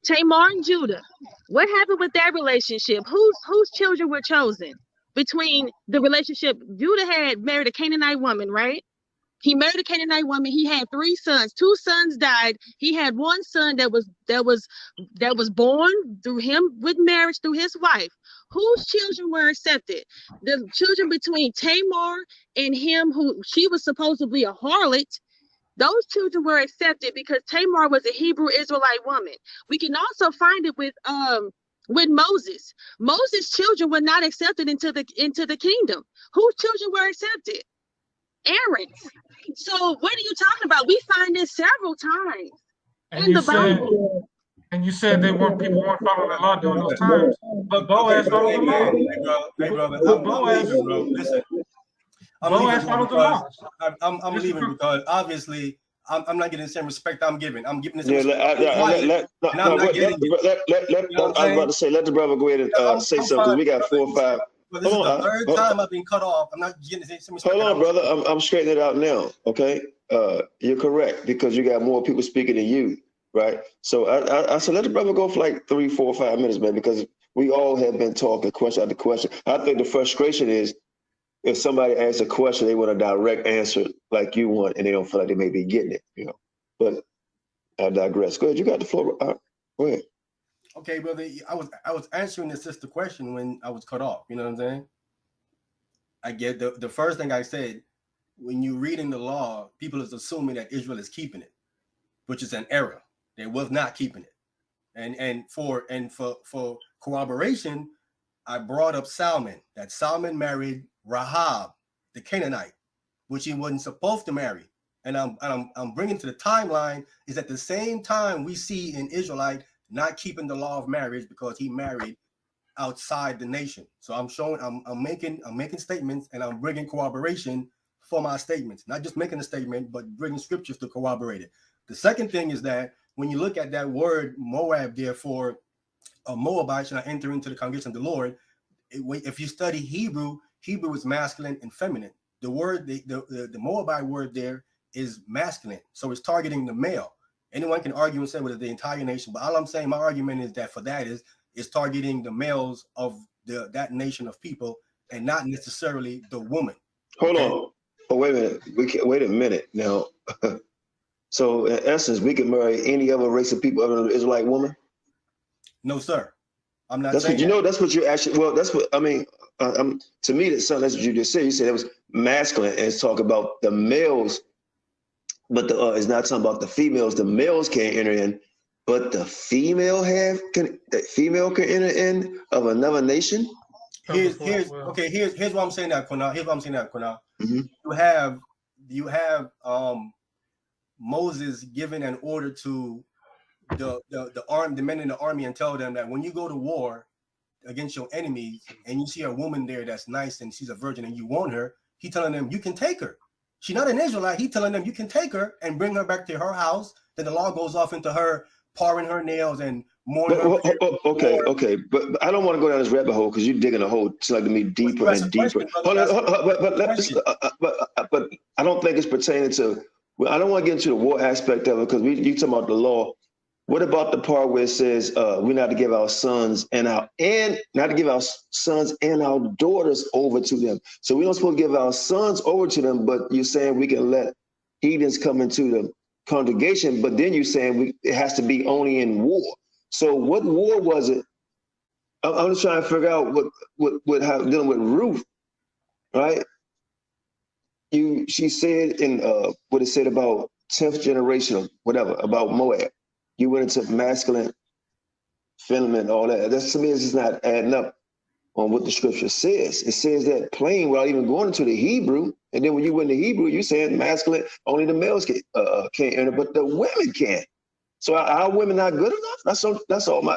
[SPEAKER 10] Tamar and Judah. What happened with that relationship? Whose children were chosen between the relationship? Judah had married a Canaanite woman, right? He married a Canaanite woman. He had 3 sons. 2 sons died. He had 1 son that was born through him with marriage through his wife. Whose children were accepted? The children between Tamar and him, who she was supposedly a harlot. Those children were accepted because Tamar was a Hebrew Israelite woman. We can also find it with Moses. Moses' children were not accepted into the kingdom. Whose children were accepted? Aaron's. So what are you talking about? We find this several times in the Bible.
[SPEAKER 7] And you said people weren't following the law during those times. But Boaz followed the law.
[SPEAKER 6] Hey, brother,
[SPEAKER 7] But
[SPEAKER 6] I'm
[SPEAKER 7] Boaz,
[SPEAKER 6] leaving, bro. Listen, I'm
[SPEAKER 7] Boaz
[SPEAKER 6] leaving, bro,
[SPEAKER 7] followed the
[SPEAKER 6] because
[SPEAKER 7] laws.
[SPEAKER 6] I'm leaving because obviously I'm not getting the same respect I'm giving. I'm giving the same
[SPEAKER 9] Yeah,
[SPEAKER 6] respect, and I'm not getting it. You know what I'm
[SPEAKER 9] I was
[SPEAKER 6] saying?
[SPEAKER 9] about to say, let the brother go ahead and
[SPEAKER 6] I'm
[SPEAKER 9] say something,
[SPEAKER 6] fine,
[SPEAKER 9] because we got
[SPEAKER 6] brother.
[SPEAKER 9] 4 or 5.
[SPEAKER 6] But this is the third time I've been cut off. I'm not getting the same respect.
[SPEAKER 9] Hold on, brother. I'm straightening it out now. Okay, you're correct, because you got more people speaking than you, right? So I said let the brother go for like 3, 4, 5 minutes, man, because we all have been talking question after question. I think the frustration is if somebody asks a question, they want a direct answer like you want, and they don't feel like they may be getting it, you know. But I digress. Go ahead. You got the floor. Go ahead.
[SPEAKER 6] Okay, brother. I was answering the sister question when I was cut off. You know what I'm saying? I get the first thing I said, when you read in the law, people is assuming that Israel is keeping it, which is an error. They was not keeping it. And for corroboration, I brought up Salmon, that Salmon married Rahab, the Canaanite, which he wasn't supposed to marry. And I'm bringing to the timeline is at the same time we see an Israelite not keeping the law of marriage because he married outside the nation. So I'm making statements, and I'm bringing corroboration for my statements, not just making a statement, but bringing scriptures to corroborate it. The second thing is that when you look at that word Moab, therefore a Moabite should not enter into the congregation of the Lord. If you study Hebrew is masculine and feminine. The word, the Moabite word there is masculine, so it's targeting the male. Anyone can argue and say, well, it's the entire nation, but all I'm saying, my argument is that for that is targeting the males of that nation of people, and not necessarily the woman.
[SPEAKER 9] Hold on. Oh, wait a minute. Wait a minute now. So in essence, we can marry any other race of people other than an Israelite woman?
[SPEAKER 6] No, sir. I'm not
[SPEAKER 9] that's
[SPEAKER 6] saying
[SPEAKER 9] what you know. That's what you actually. Well, that's what I mean. To me, that's what you just said. You said it was masculine, and it's talking about the males, but it's not talking about the females. The males can't enter in, but the female can enter in of another nation.
[SPEAKER 6] Here's what I'm saying that, Kunal. Here's what I'm saying that, Kunal.
[SPEAKER 9] Mm-hmm.
[SPEAKER 6] You have Moses giving an order to the men in the army and tell them that when you go to war against your enemies and you see a woman there that's nice and she's a virgin and you want her, he telling them you can take her. She's not an Israelite. He telling them you can take her and bring her back to her house. Then the law goes off into her paring her nails and mourning her.
[SPEAKER 9] Okay, but I don't want to go down this rabbit hole because you're digging a hole to like me deeper and deeper. But I don't think it's pertaining to. I don't want to get into the war aspect of it because you talking about the law. What about the part where it says we're not to give our sons and not to give our sons and our daughters over to them? So we don't supposed to give our sons over to them, but you're saying we can let heathens come into the congregation, but then you're saying it has to be only in war. So what war was it? I'm just trying to figure out how dealing with Ruth, right? She said in what it said about 10th generation or whatever about Moab. You went into masculine, feminine, all that. That's to me, it's just not adding up on what the scripture says. It says that plain without even going into the Hebrew. And then when you went to Hebrew, you saying masculine, only the males can't enter, but the women can. So are women not good enough? That's all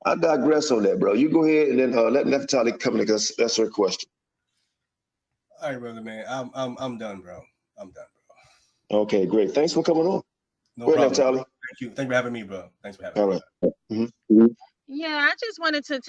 [SPEAKER 9] I digress on that, bro. You go ahead and then let Nefertari come in because that's her question.
[SPEAKER 6] All right, brother, man. I'm done, bro. I'm done, bro.
[SPEAKER 9] Okay, great. Thanks for coming on.
[SPEAKER 6] No problem. Thank you. Thanks for having me, bro. Thanks for having me.
[SPEAKER 9] All right. Mm-hmm.
[SPEAKER 10] Yeah, I just wanted to